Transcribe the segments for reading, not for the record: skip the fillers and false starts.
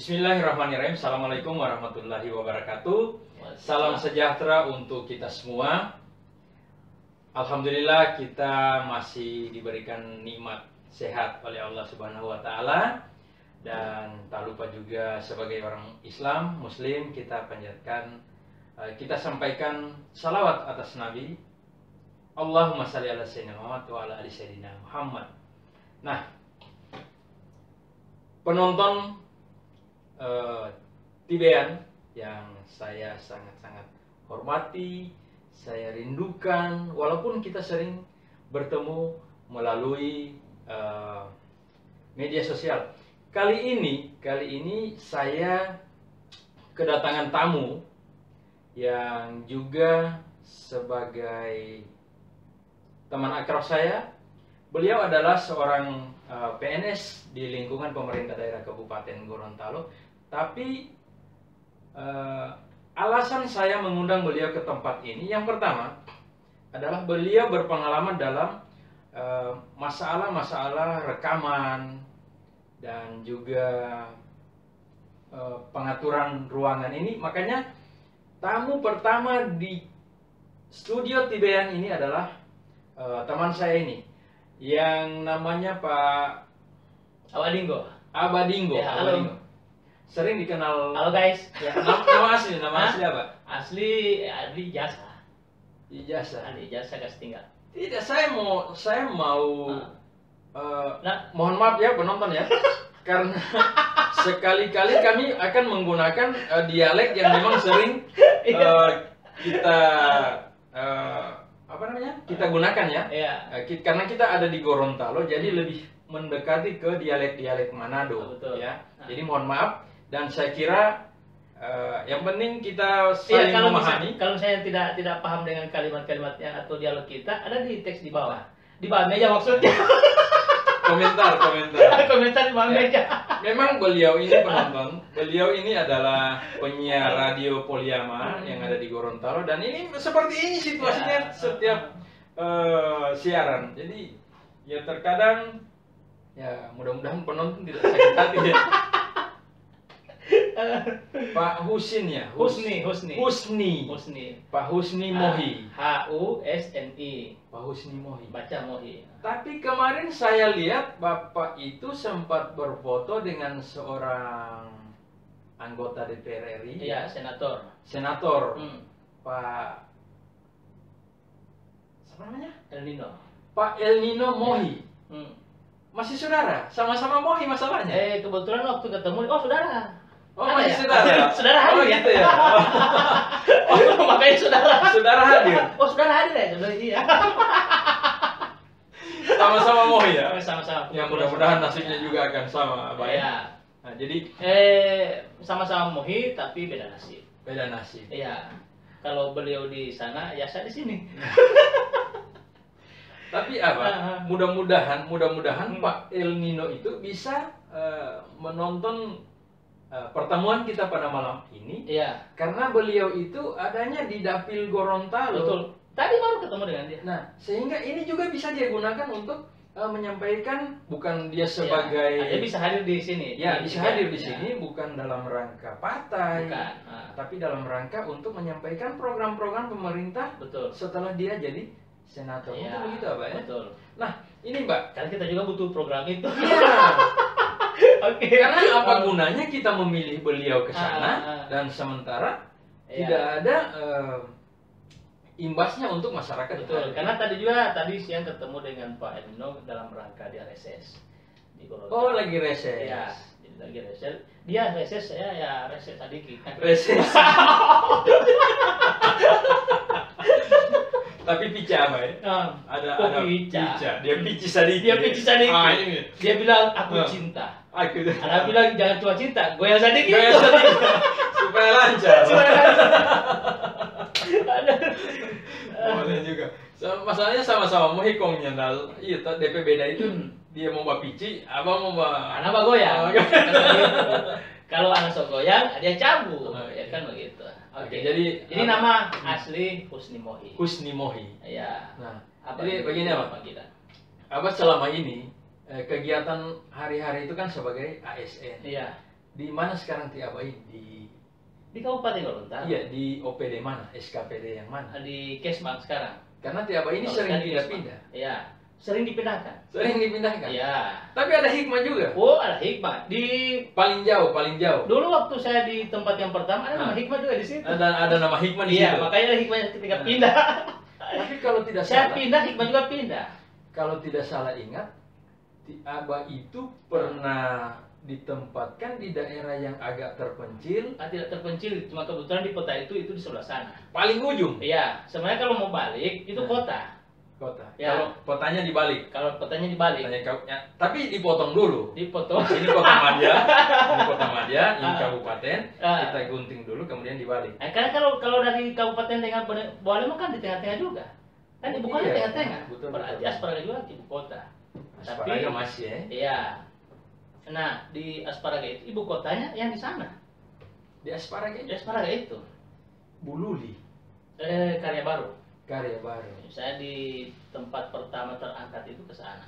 Bismillahirrahmanirrahim. Assalamualaikum warahmatullahi wabarakatuh. Salam sejahtera untuk kita semua. Alhamdulillah kita masih diberikan nikmat sehat oleh Allah Subhanahu wa taala. Dan tak lupa juga sebagai orang Islam, Muslim, kita panjatkan, kita sampaikan salawat atas Nabi. Allahumma shalli ala sayyidina Muhammad wa ala ali sayyidina Muhammad. Nah, penonton Tibean yang saya sangat-sangat hormati, saya rindukan, walaupun kita sering bertemu melalui media sosial. Kali ini saya kedatangan tamu yang juga sebagai teman akrab saya. Beliau adalah seorang PNS di lingkungan pemerintah daerah Kabupaten Gorontalo. Tapi alasan saya mengundang beliau ke tempat ini, yang pertama adalah beliau berpengalaman dalam masalah-masalah rekaman dan juga pengaturan ruangan ini. Makanya tamu pertama di studio Tibean ini adalah teman saya ini, yang namanya Pak Abadinggo. Ya, halo. Abadinggo. Sering dikenal. Halo guys. Ya, nama asli apa? Asli Adi Jasa. Ijazah. Adi Jasa kasih tinggal. Tidak, saya mau Nah, mohon maaf ya penonton ya, karena sekali-kali kami akan menggunakan dialek yang memang sering kita kita gunakan ya. iya. Karena kita ada di Gorontalo, jadi lebih mendekati ke dialek-dialek Manado. Betul. Ya. Jadi mohon maaf, dan saya kira yang penting kita Iya, saling memahami. kalau saya tidak paham dengan kalimat-kalimatnya atau dialog kita, ada di teks di bawah. Di bawah meja maksudnya. Komentar. Komentar di bawah meja. Memang beliau ini penonton, beliau ini adalah penyiar radio Poliama yang ada di Gorontalo, dan ini seperti ini situasinya setiap siaran. Jadi ya terkadang ya mudah-mudahan penonton tidak sakit hati ya. Pak Husin ya? Husni. Pak Husni Mohi. HUSNI. Pak Husni Mohi. Baca Mohi. Tapi kemarin saya lihat Bapak itu sempat berfoto dengan seorang anggota DPR RI. Iya, senator. Pak Siapa namanya? El Nino. Pak El Nino Mohi. Masih saudara? Sama-sama Mohi masalahnya? Kebetulan waktu ketemu, saudara. Oh, Ada masih ya? saudara? Saudara hadir Oh, ya? gitu ya? Makanya saudara. Saudara hadir? Saudara hadir ya? Saudara iya. Sama-sama Mohi ya? Sama-sama. Ya mudah-mudahan nasibnya juga akan sama, Pak. Iya. Nah, jadi Sama-sama Mohi tapi beda nasib. beda nasib. Iya. Kalau beliau di sana, ya saya di sini. Tapi apa? Mudah-mudahan Pak El Nino itu bisa menonton pertemuan kita pada malam ini. Iya. Karena beliau itu adanya di Dapil Gorontalo. Betul. Tadi baru ketemu dengan dia. Nah, sehingga ini juga bisa dia gunakan untuk menyampaikan, bukan dia sebagai Dia bisa hadir di sini. ya bisa hadir di sini bukan dalam rangka partai, Bukan. tapi dalam rangka untuk menyampaikan program-program pemerintah Betul. setelah dia jadi senator. Iya, Mungkin begitu Pak ya? Betul. Nah, ini Mbak. Karena kita juga butuh program itu. Iya. Oke. Karena apa gunanya kita memilih beliau ke sana dan sementara tidak ada imbasnya untuk masyarakat. Betul. Karena tadi siang ketemu dengan Pak Elino dalam rangka dia reses di Gorontalo. Oh, lagi reses. Iya, jadi lagi reses. Dia reses, saya ya reses sedikit. Reses. Tapi pica apa ya? Ada pica. Dia pici sedikit. Ini. Dia bilang aku cinta. Ada bilang jangan cuma cinta, goyang sedikit. Supaya lancar. Boleh juga. Masalahnya sama-sama mau hikongnya iya DP beda itu dia mau pici, abang mau anak goyang. Kalau anak sok goyang, dia cabut. Ya kan begitu. Oke, jadi ini nama asli Husni Mohi. Husni Mohi. Iya. Nah, Jadi begini apa? Abah selama ini kegiatan hari-hari itu kan sebagai ASN. Iya. Di mana sekarang Tiaba ini? Di Kabupaten Gorontalo. Iya, di OPD mana? SKPD yang mana? Di Kesbang sekarang. Karena Tiaba ini Kalau sering sekarang di pindah-pindah. Iya, sering dipindahkan. Sering dipindahkan. Iya. Tapi ada hikmah juga. Oh, ada hikmah. Di Paling jauh, paling jauh. dulu waktu saya di tempat yang pertama ada nama hikmah juga di situ. Ada nama hikmah di Iya, situ. makanya ada hikmahnya ketika pindah. Tapi kalau tidak Saya salah, pindah, hikmah juga pindah. kalau tidak salah ingat, Tiaba itu pernah ditempatkan di daerah yang agak terpencil, Tidak terpencil, cuma kebetulan di kota itu di sebelah sana. paling ujung Iya, sebenarnya kalau mau balik itu kota. kota. Ya. Kalau kotanya dibalik. Kalau kotanya dibalik, Tapi dipotong dulu. dipotong. Ini kota Madya, ini kota Madya, ini kabupaten. Ah. Kita gunting dulu, kemudian dibalik. Karena kalau dari kabupaten dengan Boleh kan di tengah-tengah juga. Kan ibu kota Iya, tengah-tengah. betul, Berarti betul. Asparaga juga ibu kota. Asparaga masih ya. Iya. Nah, di Asparaga itu ibu kotanya yang di sana. Di Asparaga Di ini Asparaga itu. Bululi, Karya Baru. Karya Baru. Saya di tempat pertama terangkat itu ke sana.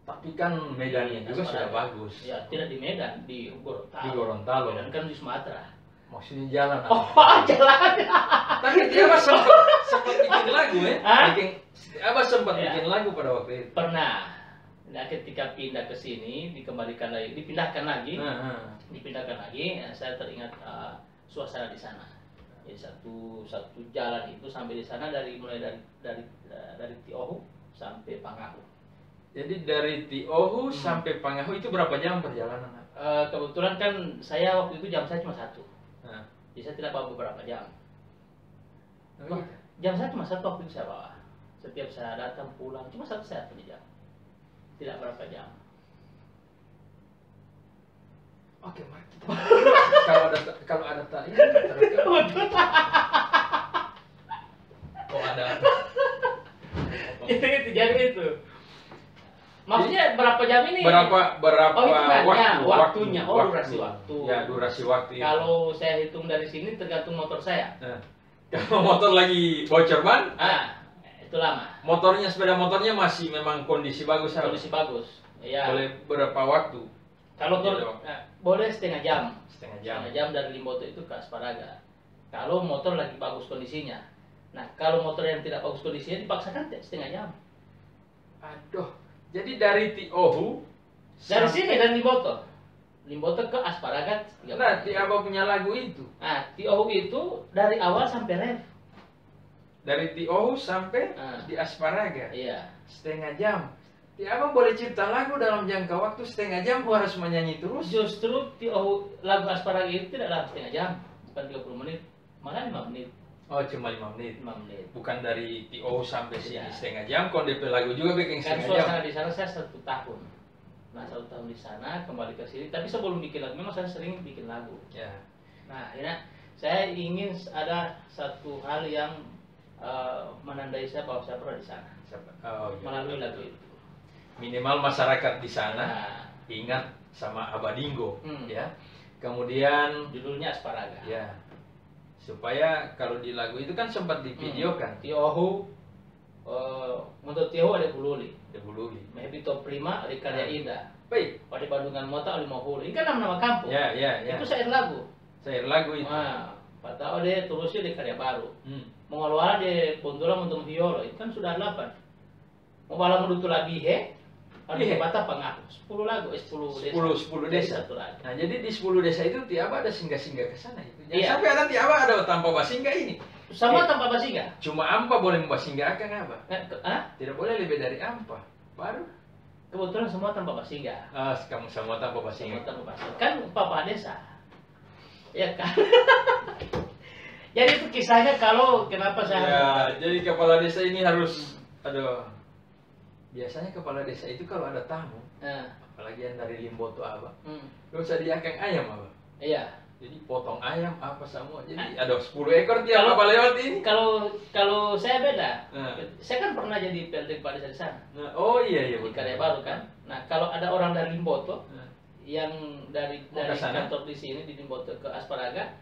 Tapi kan medannya juga Asparaga. sudah bagus. Ya, tidak di Medan, di Gorontalo. Di Gorontalo. Medan kan di Sumatera. Maksudnya jalan. Oh, jalan. Tapi Tiaba sempat bikin lagu ya. Hah? Tiaba sempat Iya. bikin lagu pada waktu itu. Pernah. Nah, ketika pindah ke sini, dipindahkan lagi, dipindahkan lagi, saya teringat suasana di sana. Jadi satu jalan itu sampai di sana mulai dari Tiohu sampai Pangahu. Jadi dari Tiohu sampai Pangahu itu berapa jam perjalanan? Kebetulan kan saya waktu itu jam saya cuma 1. Nah. Jadi saya tidak bawa beberapa jam. Oh, iya. Jam saya cuma 1 waktu itu saya bawa. Setiap saya datang pulang cuma 1 saya punya jam. Tidak berapa jam. Oke, mari kita. kalau ada tak ini oh ada. Jadi itu. Maksudnya berapa jam ini? Berapa Oh, hitungannya, waktu? waktunya. Oh, durasi waktu. Ya, durasi waktu. Kalau saya hitung dari sini tergantung motor saya. Nah, kalau motor lagi bocor ban, Itu lama. motornya sepeda motornya masih memang kondisi bagus. Kondisi bagus. Iya. Boleh berapa waktu? Kalau Iya, boleh setengah jam. Setengah jam. Setengah jam dari Limboto itu ke Asparaga. Kalau motor lagi bagus kondisinya. Nah, kalau motor yang tidak bagus kondisinya dipaksakan setengah jam. Aduh. Jadi dari Tiohu Dari sini dari Limboto ke Asparaga 3 Nah, menit. Tiaba punya lagu itu. Nah, Tiohu itu dari awal sampai ref. Dari Tiohu sampai di Asparaga. Iya. Setengah jam. Tiaba boleh cipta lagu dalam jangka waktu setengah jam, harus menyanyi terus. Justru Tiohu lagu Asparaga itu tidak dalam setengah jam, bukan 30 menit, malah 5 menit. Oh, cuma 5 menit. 5 menit. Bukan dari Tiohu sampai sini Iya. setengah jam, kalau DP lagu juga bikin Kan setengah jam. suasana di sana saya 1 tahun. Nah, 1 tahun di sana kembali ke sini. Tapi sebelum bikin lagu, memang saya sering bikin lagu. Ya. Nah, akhirnya saya ingin ada satu hal yang menandai saya bahwa saya pernah di sana Oh, iya. melalui lagu itu. Minimal masyarakat di sana Nah, ingat sama Abadinggo, Hmm. ya. Kemudian judulnya Asparaga. ya, supaya kalau di lagu itu kan sempat divideokan. Tiohu, untuk Tiohu ada Bululi. Di Bululi. Maybe Top Prima, ada Karya Indah. Baik. Pada Bandungan Mota, ada Mahulu. Ini kan nama-nama kampung. Ya, ya, ya. Itu saya lagu. Saya lagu itu. Nah, Patao de terusnya di Karya Baru. Hmm. Mengawal de Pontola untuk Hiolo, itu kan sudah 8. Mau balang menutu Bihe, ada Bihe. Bata Pangaku. 10 lagu, 10 desa. 10 desa. Satu lagi. Nah, jadi di 10 desa itu Tiaba ada singgah-singgah ke sana itu. Jangan Iya. sampai ada Tiaba ada tanpa basinggah ini. Sama tanpa Basinga. Cuma Ampa boleh membasinggahkan apa? Hah? Tidak boleh lebih dari Ampa. Baru Kebetulan semua tanpa Basinga. kamu semua tanpa Semua basinggah. tanpa Basinga. Kan Papa Desa. Ya kan? Jadi itu kisahnya kalau kenapa saya Ya, jadi kepala desa ini harus biasanya kepala desa itu kalau ada tamu, apalagi yang dari Limboto apa, gak usah diakan ayam apa. Iya. Jadi potong ayam apa semua. Jadi ada 10 ekor tiap apa lewat ini. Kalau saya beda. Nah. Saya kan pernah jadi PLT kepala desa di sana. Nah, oh iya iya Di betul. Karya Baru kan. Nah, kalau ada orang dari Limboto Nah, yang dari Mau ke sana? kantor di sini di Limboto ke Asparaga,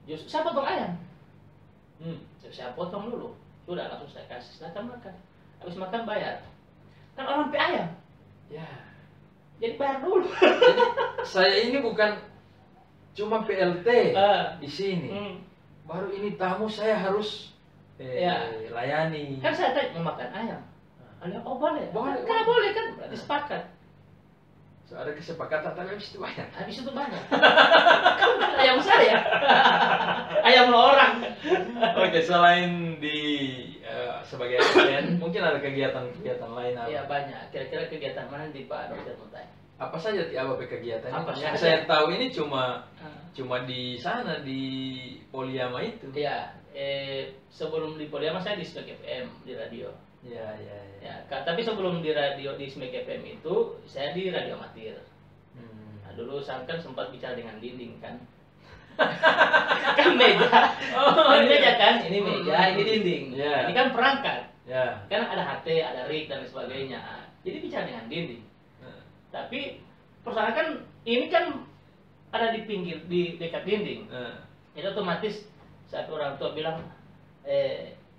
justru saya potong ayam. Saya potong dulu. Sudah langsung saya kasih silakan makan. Habis makan bayar. Kan orang pe ayam. ya. Jadi bayar dulu. Jadi saya ini bukan cuma PLT di sini. Baru ini tamu saya harus layani. Kan saya tanya mau makan ayam. Oh boleh. Karena boleh kan, berarti sepakat. So, ada kesepakatan tapi habis itu banyak. Habis itu banyak. Kan ayam saya. Ayam orang. Oke, selain di sebagai asisten, mungkin ada kegiatan-kegiatan lain apa? Iya banyak. Kira-kira kegiatan mana di Pak Dr. Mutai? Apa saja apa kegiatannya? Apa Yang saja? saya tahu ini cuma di sana di Poliama itu. Iya. Sebelum di Poliama saya di Smek FM di radio. Ya. Tapi sebelum di radio di Smek FM itu saya di radio amatir. Nah, dulu saya kan sempat bicara dengan dinding kan. Kan meja. Ini meja kan, ini meja, ini dinding. Yeah. Ini kan perangkat. Ya. Kan ada HT, ada rig dan sebagainya. Jadi bicara dengan dinding. Tapi persoalan kan ini kan ada di pinggir di dekat dinding. Itu otomatis saat orang tua bilang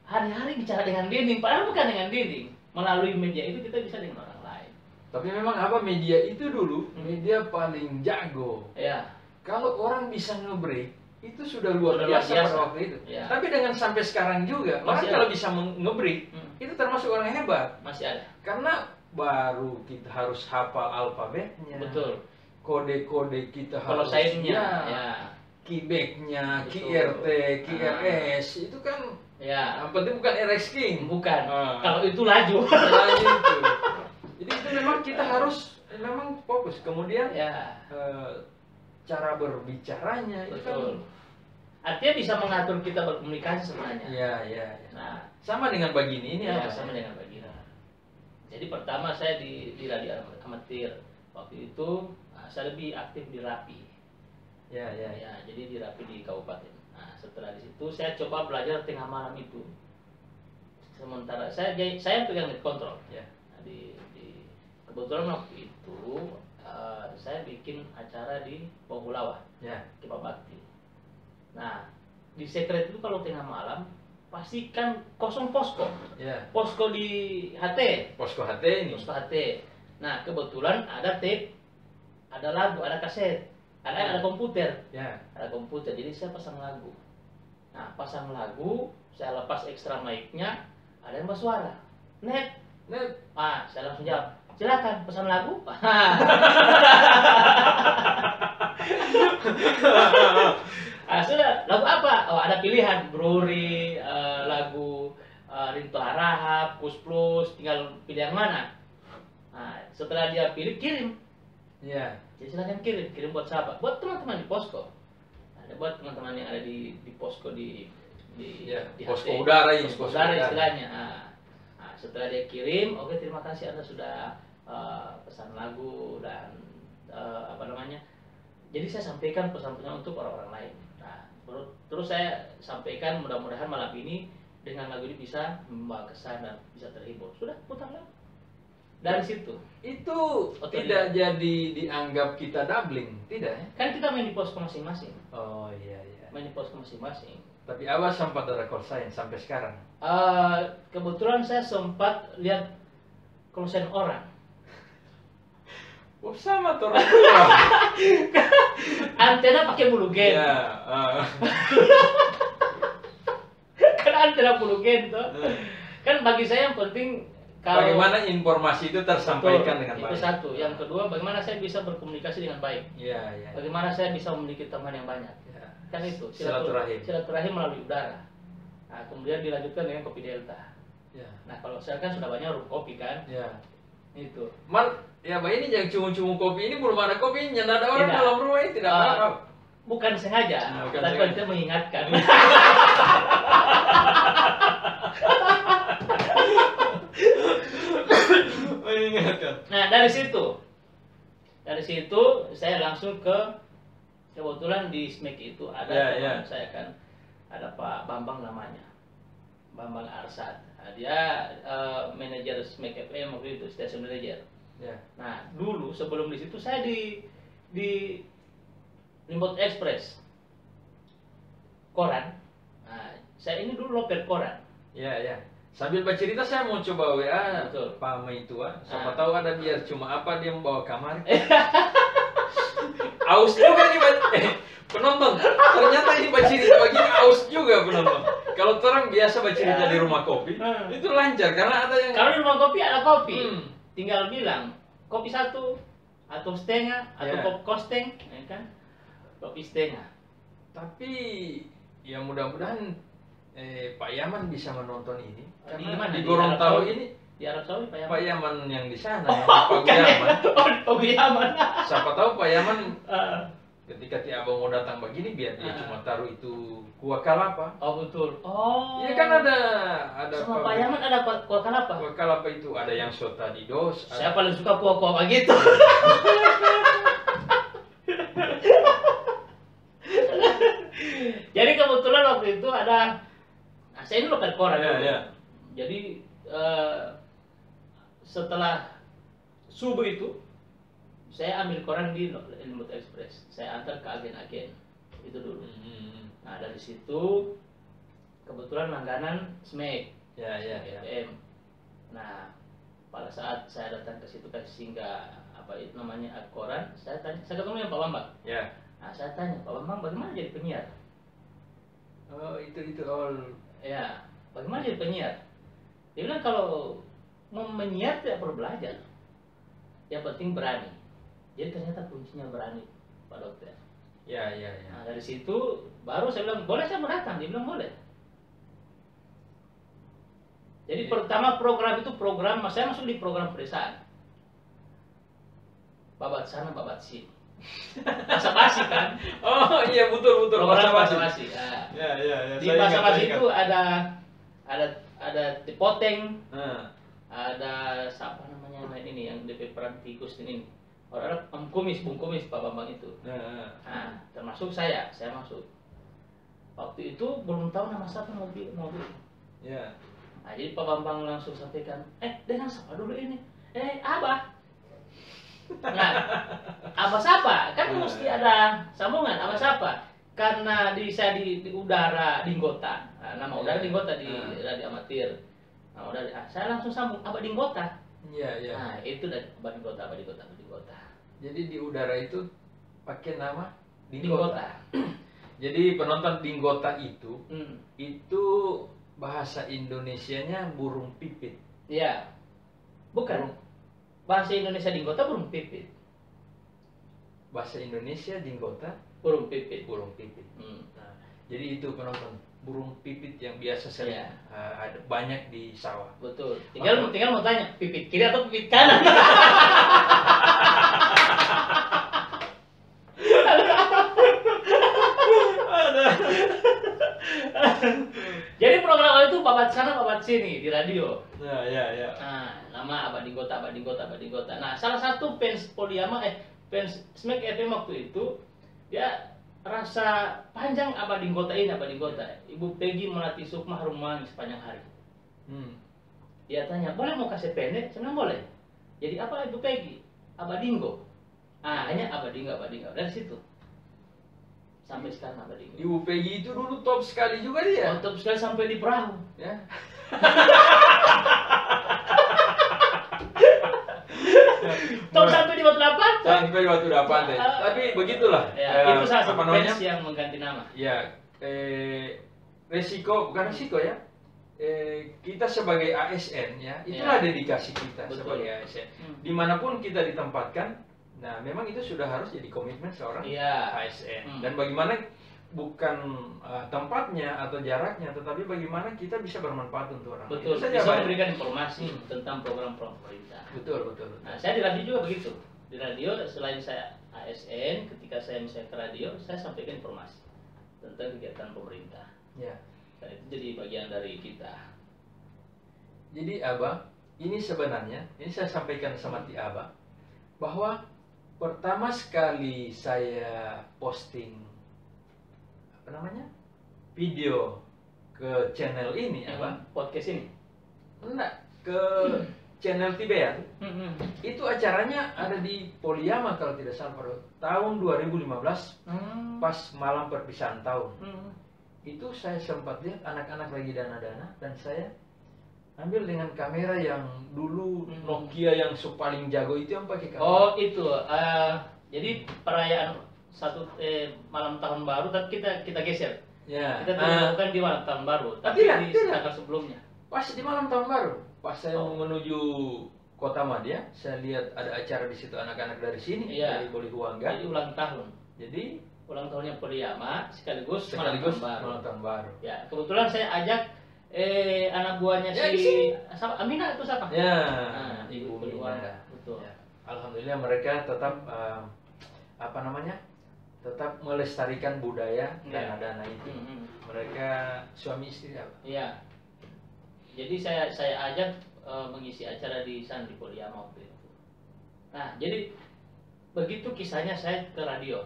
hari-hari bicara dengan dinding, padahal bukan dengan dinding. Melalui media itu kita bisa dengan orang lain. Tapi memang media itu dulu media paling jago. Ya. Kalau orang bisa nge-break itu sudah luar biasa pada waktu itu. Ya. Tapi dengan sampai sekarang juga orang kalau bisa nge-break itu termasuk orang yang hebat. Masih ada. Karena baru kita harus hafal alfabetnya. Betul. Kode-kode kita harus ya. Keyback-nya, QRT, QRS itu kan ya. Yang penting bukan RX King. Bukan. Kalau itu laju. Itu. Jadi itu memang kita harus memang fokus. Kemudian cara berbicaranya itu kan artinya bisa mengatur kita berkomunikasi sebenarnya. Iya. Nah, sama dengan begini ini apa? Sama dengan begini. Jadi pertama saya di radio amatir. Waktu itu saya lebih aktif di Rapi. Ya. Jadi di Rapi di kabupaten. Nah, setelah di situ saya coba belajar tengah malam itu. Sementara saya pegang net kontrol. Ya. Nah, kebetulan waktu itu saya bikin acara di Pohulawa, Kipa Bakti. Nah, di sekret itu kalau tengah malam pasti kan kosong posko. Ya. Posko di HT. Posko HT ini. Posko HT. Nah, kebetulan ada tape, ada lagu, ada kaset, ada komputer. Ya. Ada komputer. Jadi saya pasang lagu. Nah, pasang lagu, saya lepas ekstra mic-nya, ada yang bersuara. Net. Saya langsung jawab. Silakan pesan lagu. Sudah, lagu apa? Oh, ada pilihan Bruri, lagu Rinto Harahap, Kus Plus, tinggal pilih yang mana. Nah, setelah dia pilih, kirim. Ya. Jadi silakan kirim buat siapa? Buat teman-teman di posko. Ada buat teman-teman yang ada di posko di posko udara ini. Posko udara istilahnya. Nah, setelah dia kirim, oke terima kasih Anda sudah pesan lagu dan jadi saya sampaikan pesan-pesan untuk orang-orang lain. Nah, terus saya sampaikan mudah-mudahan malam ini dengan lagu ini bisa membawa kesan dan bisa terhibur. Sudah putar lagu. Dari situ. Itu tidak jadi dianggap kita doubling, tidak ya? Kan kita main di posko masing-masing. Oh iya. Main di posko masing-masing. Tapi awas sempat ada call sign sampai sekarang. Kebetulan saya sempat lihat call sign orang. Oh sama tuh orang tua. Antena pakai bulu gen. Kan antena bulu gen tuh. Kan bagi saya yang penting bagaimana informasi itu tersampaikan dengan baik. Itu satu. Yang kedua, bagaimana saya bisa berkomunikasi dengan baik. Iya. Bagaimana saya bisa memiliki teman yang banyak. Kan itu silaturahim melalui udara. Nah, kemudian dilanjutkan dengan kopi Delta. Nah, kalau saya kan sudah banyak room kopi kan. Itu. Ini yang cungu-cungu kopi ini belum ada kopi, nyanda ada orang dalam rumah ini tidak apa. Bukan sengaja, tapi kita mengingatkan. Nah, dari situ saya langsung kebetulan di SMEK itu ada teman saya kan, ada Pak Bambang namanya, Bambang Arsad. Nah, dia manajer SMEK FM waktu itu, station manager. Nah, dulu sebelum di situ saya di Limbot Express koran. Nah, saya ini dulu loper koran. Sambil bercerita saya mau coba WA Betul. Pak Maitua. Siapa tahu ada biar cuma apa dia membawa kamar. Aus juga nih penonton. Ternyata ini bercerita begini aus juga penonton. Kalau orang biasa bercerita di rumah kopi, itu lancar karena ada yang. Kalau di rumah kopi ada kopi, tinggal bilang kopi satu atau setengah atau kopi kosteng, ya kan? Kopi setengah. Tapi ya mudah-mudahan Pak Yaman bisa menonton ini. Karena di di Gorontalo ini di Arab Saudi Pak Yaman. Pak Yaman yang di sana, yang Pak Yaman. Pak Yaman. Siapa tahu Pak Yaman ketika abang mau datang begini biar dia cuma taruh itu kuah kalapa. Oh betul. Oh. Iya kan ada sama Pak Yaman ada kuah kalapa. Kuah kalapa itu ada yang sotadidos. Saya paling suka kuah-kuah begitu. Jadi kebetulan waktu itu ada, saya ini lokal koran. Jadi setelah subuh itu saya ambil koran di Ilmu Express, saya antar ke agen-agen itu dulu. Nah dari situ kebetulan langganan SMEK, FM. Nah pada saat saya datang ke situ kan singgah apa itu namanya koran, saya tanya, saya ketemu yang Pak Bambang. Nah saya tanya Pak Bambang bagaimana jadi penyiar? Oh itu all. Ya bagaimana jadi penyiar? Dia bilang kalau mau menyiar tidak perlu belajar, yang penting berani. Jadi ternyata kuncinya berani, Pak Dokter. Nah dari situ baru saya bilang boleh saya mau datang, dia bilang boleh. Jadi pertama program itu saya masuk di program pedesaan. Babat sana, babat sini. Basa-basi kan? Oh iya betul. Program basa-basi. Di basa-basi itu ada Tipoteng, ada siapa namanya ini yang DP peran tikus ini. Orang Bung Kumis Pak Bambang itu. Nah, termasuk saya masuk. Waktu itu belum tahu nama siapa mobil. Nah, jadi Pak Bambang langsung sampaikan, dengan siapa dulu ini? Abah. Nah, Abah siapa? Kan mesti ada sambungan, Abah siapa? Karena saya di udara Dinggota. Nah, nama udara Dinggota di radio amatir. Nah, saya langsung sambung Abah Dinggota. Nah, itu dari Abah Dinggota. Jadi di udara itu pakai nama Dinggota. Jadi penonton Dinggota itu bahasa Indonesianya burung pipit. Iya. Bukan. Bahasa Indonesia Dinggota burung pipit. Bahasa Indonesia Dinggota burung pipit. Nah, jadi itu penonton burung pipit yang biasa sering ada banyak di sawah. Betul. Tinggal mau tanya pipit kiri atau pipit kanan. Jadi program itu babat sana babat sini di radio. Nah, nama Abah Dinggota. Nah, salah satu fans fans SMEK FM waktu itu dia rasa panjang Abah Dinggota. Ibu Peggy Melati Sukma Rumang sepanjang hari. Dia tanya, boleh mau kasih pendek? Saya bilang boleh. Jadi apa Ibu Peggy? Abah Dinggo. Hanya Abah Dinggo. Dari situ sampai sekarang Abah Dinggo. Ibu Peggy itu dulu top sekali juga dia. Top sekali sampai di perahu. Top sampai di Batu Dapan. Sampai di Batu Dapan deh. Tapi begitulah. Itu salah satu fans yang mengganti nama. Bukan resiko ya. Kita sebagai ASN itulah dedikasi kita. Betul. Sebagai ASN. Dimanapun kita ditempatkan, nah memang itu sudah harus jadi komitmen seorang ASN. Dan bagaimana bukan tempatnya atau jaraknya, tetapi bagaimana kita bisa bermanfaat untuk orang. Betul. Bisa memberikan informasi tentang program-program pemerintah. Betul. Nah, saya di radio juga begitu. Di radio selain saya ASN, ketika saya misalnya ke radio, saya sampaikan informasi tentang kegiatan pemerintah. Dan itu jadi bagian dari kita. Jadi Abah, ini sebenarnya, ini saya sampaikan sama Ti Abah, bahwa pertama sekali saya posting video ke channel ini, Abah, podcast ini, ke channel Tibean, itu acaranya ada di Poliama kalau tidak salah pada tahun 2015, pas malam perpisahan tahun. Itu saya sempat lihat anak-anak lagi dana-dana dan saya ambil dengan kamera yang dulu Nokia yang paling jago itu yang pakai kamera. Oh itu, jadi perayaan malam tahun baru, tapi kita geser. Ya. Kita lakukan di malam tahun baru, tapi di tanggal sebelumnya. Pas di malam tahun baru, pas saya mau menuju Kota Madya, saya lihat ada acara di situ anak-anak dari sini, dari Polihuangga. Jadi ulang tahun. Jadi ulang tahunnya Poliyama sekaligus malam tahun baru. Ya, kebetulan saya ajak anak buahnya Amina itu siapa? Ya, nah, Ibu Mina. Betul. Ya. Alhamdulillah mereka tetap tetap melestarikan budaya dana-dana itu. Mereka suami istri apa? Iya. Jadi saya ajak mengisi acara di sana di Poliyama waktu itu. Nah, jadi begitu kisahnya saya ke radio.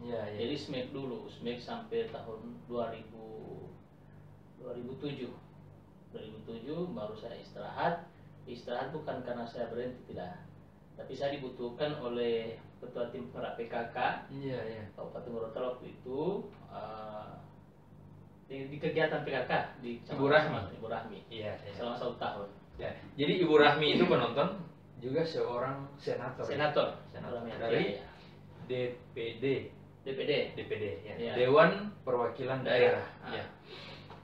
Ya. Jadi SMAC dulu, SMAC sampai tahun 2007 baru saya istirahat. Istirahat bukan karena saya berhenti, tidak, tapi saya dibutuhkan oleh ketua tim penggerak PKK Kabupaten Gorontalo waktu itu di kegiatan PKK di Ibu Rahmi. Iya. Selama 1 tahun. Ya. Jadi Ibu Rahmi itu penonton juga seorang senator dari DPD ya. Dewan Perwakilan Daerah. Ya.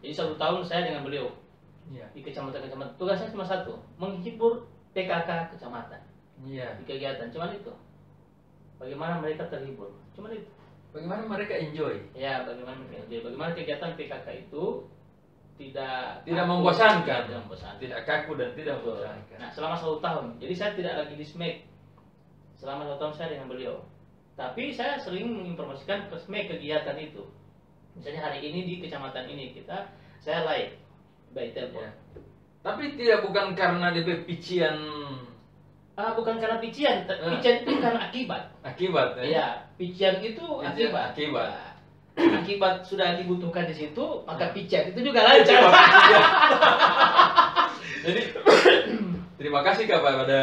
Jadi 1 tahun saya dengan beliau di kecamatan-kecamatan. Tugasnya cuma satu, menghibur PKK kecamatan. Di kegiatan cuma itu. Bagaimana mereka terhibur, cuma itu. Bagaimana mereka enjoy? Ya, bagaimana mereka enjoy. Bagaimana kegiatan PKK itu tidak membosankan, tidak kaku dan tidak membosankan. Nah, selama 1 tahun. Jadi saya tidak lagi di SMAC. Selama 1 tahun saya dengan beliau. Tapi saya sering menginformasikan ke SMAC kegiatan itu. Misalnya hari ini di kecamatan ini saya live by telepon. Ya. Tapi bukan karena DP pician. Bukan karena pician, pician itu karena akibat. Akibat. Iya, pician itu akibat. Akibat sudah dibutuhkan di situ, maka pician itu juga lancar. Jadi terima kasih kepada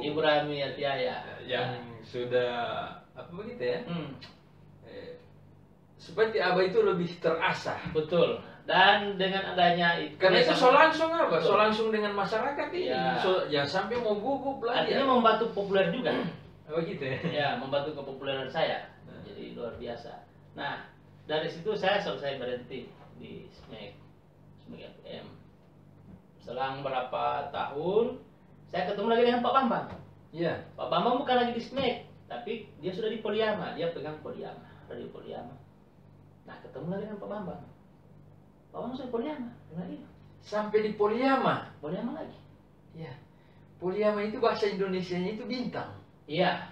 Ibu Rahmi yang sudah apa ya? Seperti Abah itu lebih terasah. Betul. Dan dengan adanya itu, karena itu langsung dengan masyarakat ini. Ya sampai mau gugup lagi. Artinya membantu populer juga. Oh gitu ya. Ya, membantu kepopuleran saya. Jadi luar biasa. Nah, dari situ saya selesai berhenti di SMAC FM. Selang berapa tahun, saya ketemu lagi dengan Pak Bambang. Iya. Pak Bambang bukan lagi di SMAC, tapi dia sudah di Poliyama. Dia pegang Poliyama, radio Poliyama. Nah, ketemu lagi dengan Pak Bambang. Pak Bambang sudah di Poliyama, sampai di Poliyama. Poliyama lagi. Iya. Poliyama itu bahasa Indonesianya itu bintang. Iya.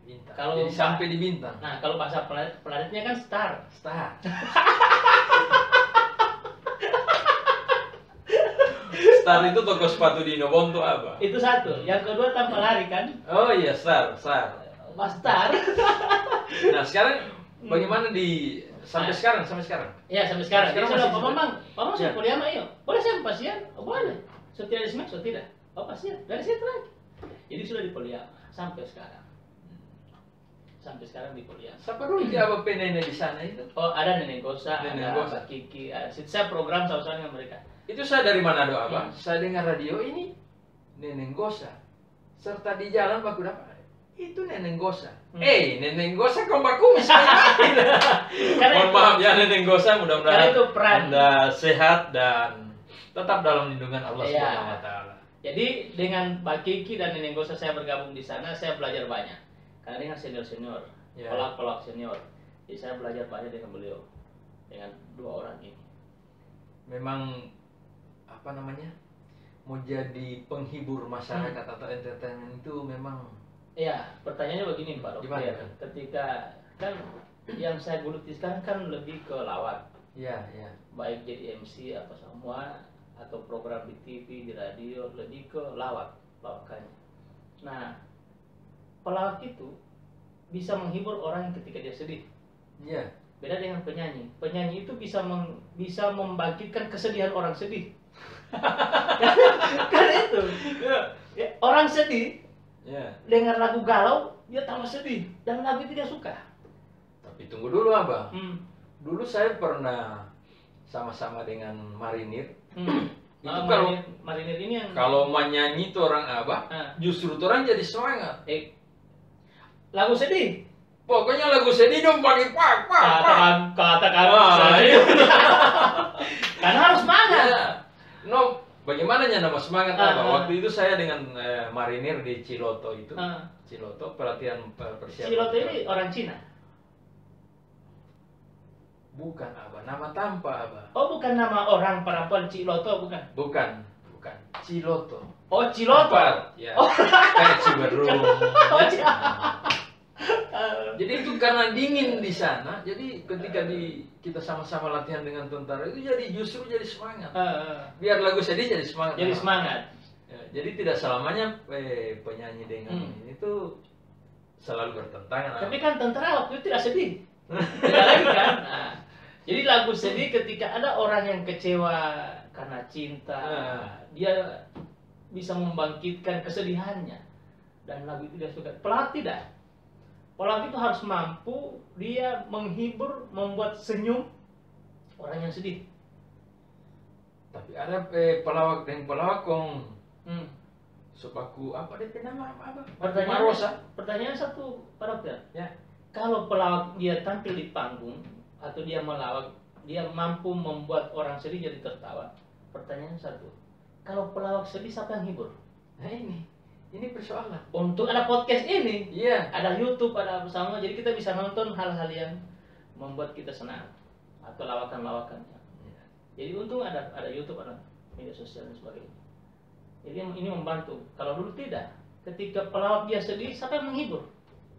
Bintang. Kalau jadi sampai di bintang. Nah, kalau bahasa planetnya kan star. Star itu toko sepatu di Inobonto apa? Itu satu. Yang kedua tanpa lari kan? Oh iya, star. Mas Star. Nah, sekarang bagaimana sampai sekarang? Iya, sampai sekarang. Jadi sudah Pak Bambang sudah Poliyama yuk. Boleh saya pasien? Oh, boleh. Setiap di SMAC, tidak. Oh, pasien. Dari situ lagi. Jadi sudah di Poliyama sampai sekarang. Sampai sekarang di Poliyama. Siapa dulu Abah nenek di sana itu? Oh, ada Nenek Gosa, ada Mbak Kiki. Saya program sama-sama dengan mereka. Itu saya dari Manado Abah. Saya dengar radio ini Nenek Gosa. Serta di jalan Pak Kudapat. Itu Nenek Gosa. Nenek Gosa kompak kumis. Mohon maaf ya Nenek Gosa, mudah-mudahan Anda sehat dan tetap dalam lindungan Allah Subhanahu wa taala. Jadi dengan Mbak Kiki dan Nenek Gosa saya bergabung di sana, saya belajar banyak. Karena dengan senior, pelak senior. Jadi saya belajar banyak dengan beliau. Dengan 2 orang ini. Memang mau jadi penghibur masyarakat atau entertainment itu memang. Iya, pertanyaannya begini Pak Dokter. Ketika kan yang saya geluti sekarang kan lebih ke lawak. Iya. Baik jadi MC apa semua atau program di TV, di radio, lebih ke lawakannya. Nah, pelawak itu bisa menghibur orang ketika dia sedih. Iya. Beda dengan penyanyi. Penyanyi itu bisa membangkitkan kesedihan orang sedih. Kan itu. Orang sedih. Dengar lagu galau, dia tambah sedih dan lagu itu dia suka. Tapi tunggu dulu Abah. Dulu saya pernah sama-sama dengan Marinir. Itu Marinir ini yang kalau menyanyi tuh orang Abah, justru tuh orang jadi semangat. Lagu sedih. Pokoknya lagu sedih dong pakai pak. Katakan Wah, sedih. Karena harus semangat. Ya. No, bagaimana nama semangat apa? Ah. Waktu itu saya dengan marinir di Ciloto itu. Ciloto pelatihan persiapan. Ciloto ini orang Cina. Bukan Abah, nama tanpa Abah. Oh, bukan nama orang perempuan Ciloto, bukan? Bukan. Ciloto. Oh, Ciloto. Tempat, ya. Kayak Ciberung. Jadi itu karena dingin di sana, jadi ketika kita sama-sama latihan dengan tentara itu justru jadi semangat. Biar lagu sedih jadi semangat. Jadi semangat. Ya, jadi tidak selamanya penyanyi dengan ini tuh selalu bertentangan. Tapi kan tentara waktu itu tidak sedih. Tidak lagi kan? Nah, jadi lagu sedih ketika ada orang yang kecewa karena cinta, dia bisa membangkitkan kesedihannya. Dan lagu itu dia suka. Pelawak tidak. Pelawak itu harus mampu dia menghibur, membuat senyum orang yang sedih. Tapi ada pelawak kong sepaku apa dia nama apa? Pertanyaan satu Pak Dokter. Ya. Kalau pelawak dia tampil di panggung atau dia melawak, dia mampu membuat orang sedih jadi tertawa. Pertanyaan satu. Kalau pelawak sedih siapa yang hibur? Nah ini persoalan. Untuk ada podcast ini, iya. Ada YouTube, ada apa sama, jadi kita bisa nonton hal-hal yang membuat kita senang atau lawakan-lawakannya. Iya. Jadi untung ada YouTube, ada media sosial dan sebagainya. Jadi ini membantu. Kalau dulu tidak, ketika pelawak dia sedih, siapa yang menghibur?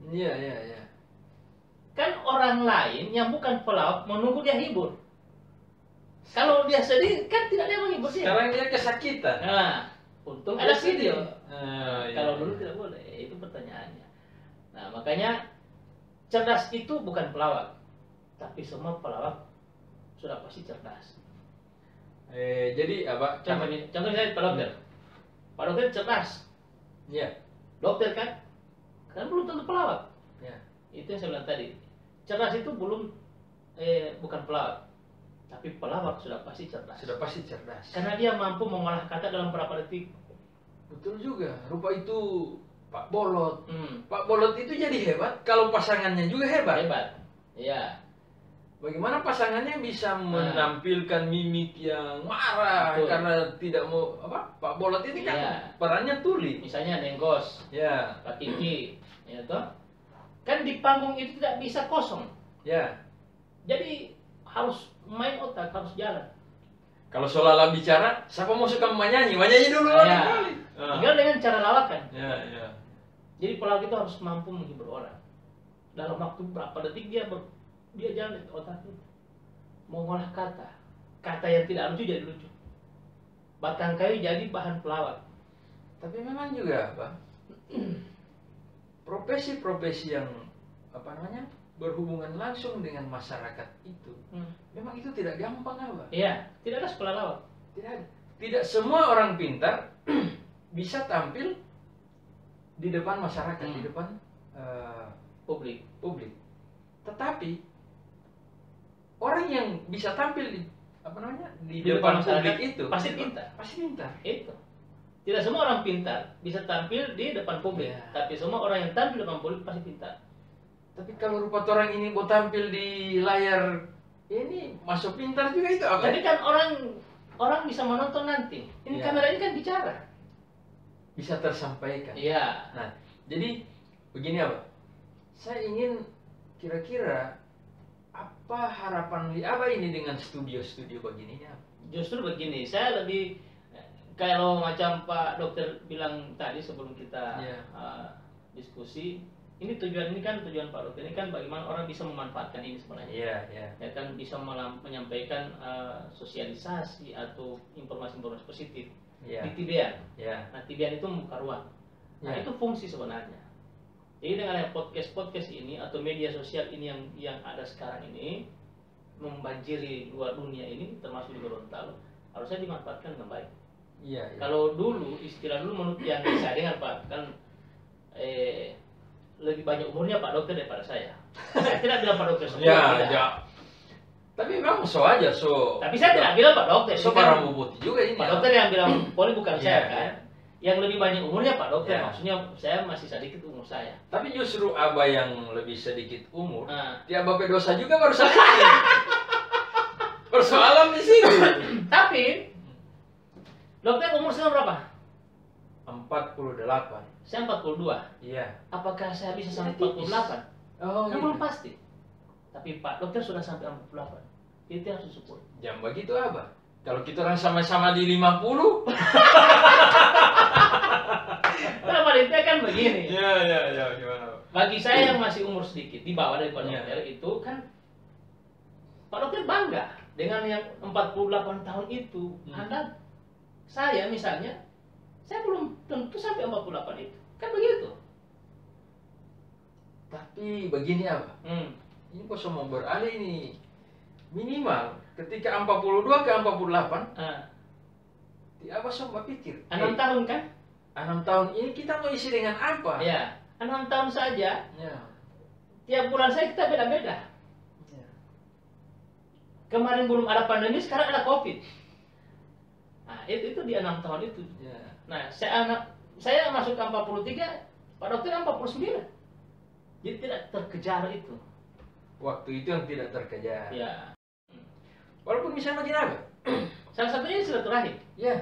Iya. Kan orang lain yang bukan pelawak menunggu dia hibur. Kalau dia sedih, kan tidak ada yang menghibur dia. Sekarang dia kesakitan. Nah, untung ada video. Kalau iya. dulu tidak boleh, itu pertanyaannya. Nah, makanya cerdas itu bukan pelawak, tapi semua pelawak sudah pasti cerdas. Jadi apa? Contohnya saya Pak Dokter. Pak Dokter cerdas. Iya. Dokter kan? Kan belum tentu pelawak. Ya. Itu yang saya bilang tadi. Cerdas itu bukan pelawak, tapi pelawak sudah pasti cerdas. Sudah pasti cerdas. Karena dia mampu mengolah kata dalam beberapa detik. Betul juga. Rupa itu Pak Bolot. Pak Bolot itu jadi hebat kalau pasangannya juga hebat. Iya. Bagaimana pasangannya bisa menampilkan mimik yang marah. Betul. Karena tidak mau apa? Pak Bolot ini kan perannya tuli. Misalnya Nenggos, Pak Kiki, ya toh. Kan di panggung itu tidak bisa kosong. Ya. Jadi harus main otak, harus jalan. Kalau Solala bicara, siapa mau suka menyanyi? Menyanyi dulu. Tinggal dengan cara lawakan. Ya. Jadi pelawak itu harus mampu menghibur orang. Dalam waktu berapa detik dia jalan di otaknya. Mengolah kata yang tidak lucu jadi lucu. Batang kayu jadi bahan pelawak. Tapi memang juga Pak, profesi-profesi yang berhubungan langsung dengan masyarakat itu, memang itu tidak gampang Abah. Iya, tidak ada sekolah lawak. Tidak semua orang pintar bisa tampil di depan masyarakat, di depan publik. Tetapi orang yang bisa tampil di depan publik itu pasti pintar. Itu. Tidak semua orang pintar bisa tampil di depan publik, tapi semua orang yang tampil di depan publik pasti pintar. Tapi kalau rupa orang ini mau tampil di layar ini masuk pintar juga itu apa? Tapi kan orang bisa menonton nanti. Ini kamera ini kan bicara. Bisa tersampaikan. Iya. Nah, jadi begini Abah. Saya ingin kira-kira apa harapan Abah ini dengan studio-studio begininya? Justru begini, saya lebih kalau macam Pak Dokter bilang tadi sebelum kita diskusi, ini kan tujuan Pak Dokter ini kan bagaimana orang bisa memanfaatkan ini sebenarnya. Ya kan bisa menyampaikan sosialisasi atau informasi-informasi positif di Tibian. Nah, Tibian itu membuka ruang. Nah, itu fungsi sebenarnya. Jadi dengan podcast ini atau media sosial ini yang ada sekarang ini membanjiri luar dunia ini termasuk di Gorontalo, harusnya dimanfaatkan dengan baik. Kalau dulu istilah menurut yang saya dengar Pak kan lebih banyak umurnya Pak Dokter daripada saya. Saya tidak bilang Pak Dokter semua. Tapi memang aja. Tapi saya tidak bilang Pak Dokter. Barang bubut juga ini. Pak Dokter yang bilang poli bukan saya kan. yang lebih banyak umurnya Pak Dokter, Ya. maksudnya saya masih sedikit umur saya. Tapi justru Abah yang lebih sedikit umur, Nah, dia Abah dosa juga baru sedikit. Persoalan di situ. tapi Dokter umur sekarang berapa? 48. Saya 42. Iya. Apakah saya bisa sampai Tipis. 48? Oh, Kan belum pasti. Tapi Pak Dokter sudah sampai 48. Itu harus syukur. Jangan begitu Abah. Kalau kita orang sama-sama di 50. Nah, panitia kan begini. Ya, gimana? Bagi saya yang masih umur sedikit di bawah dari Pak Iya. Dokter itu kan Pak Dokter bangga dengan yang 48 tahun itu. Anda, saya misalnya, saya belum tentu sampai 48 itu. Kan begitu. Tapi begini Abah. Ini kok mau beralih ini. Minimal ketika 42 ke 48, di Abah semua pikir. 6 tahun kan? 6 tahun ini kita mau isi dengan apa? Ya, 6 tahun saja. Ya. Tiap bulan saya kita beda-beda. Ya. Kemarin belum ada pandemi, sekarang ada COVID. Nah, itu di 6 tahun itu. Ya. Nah, saya masuk ke 43, Pak Dokter 49. Jadi tidak terkejar itu. Waktu itu yang tidak terkejar. Ya. Walaupun misalnya begini Abah. Salah satunya silaturahim. Ya.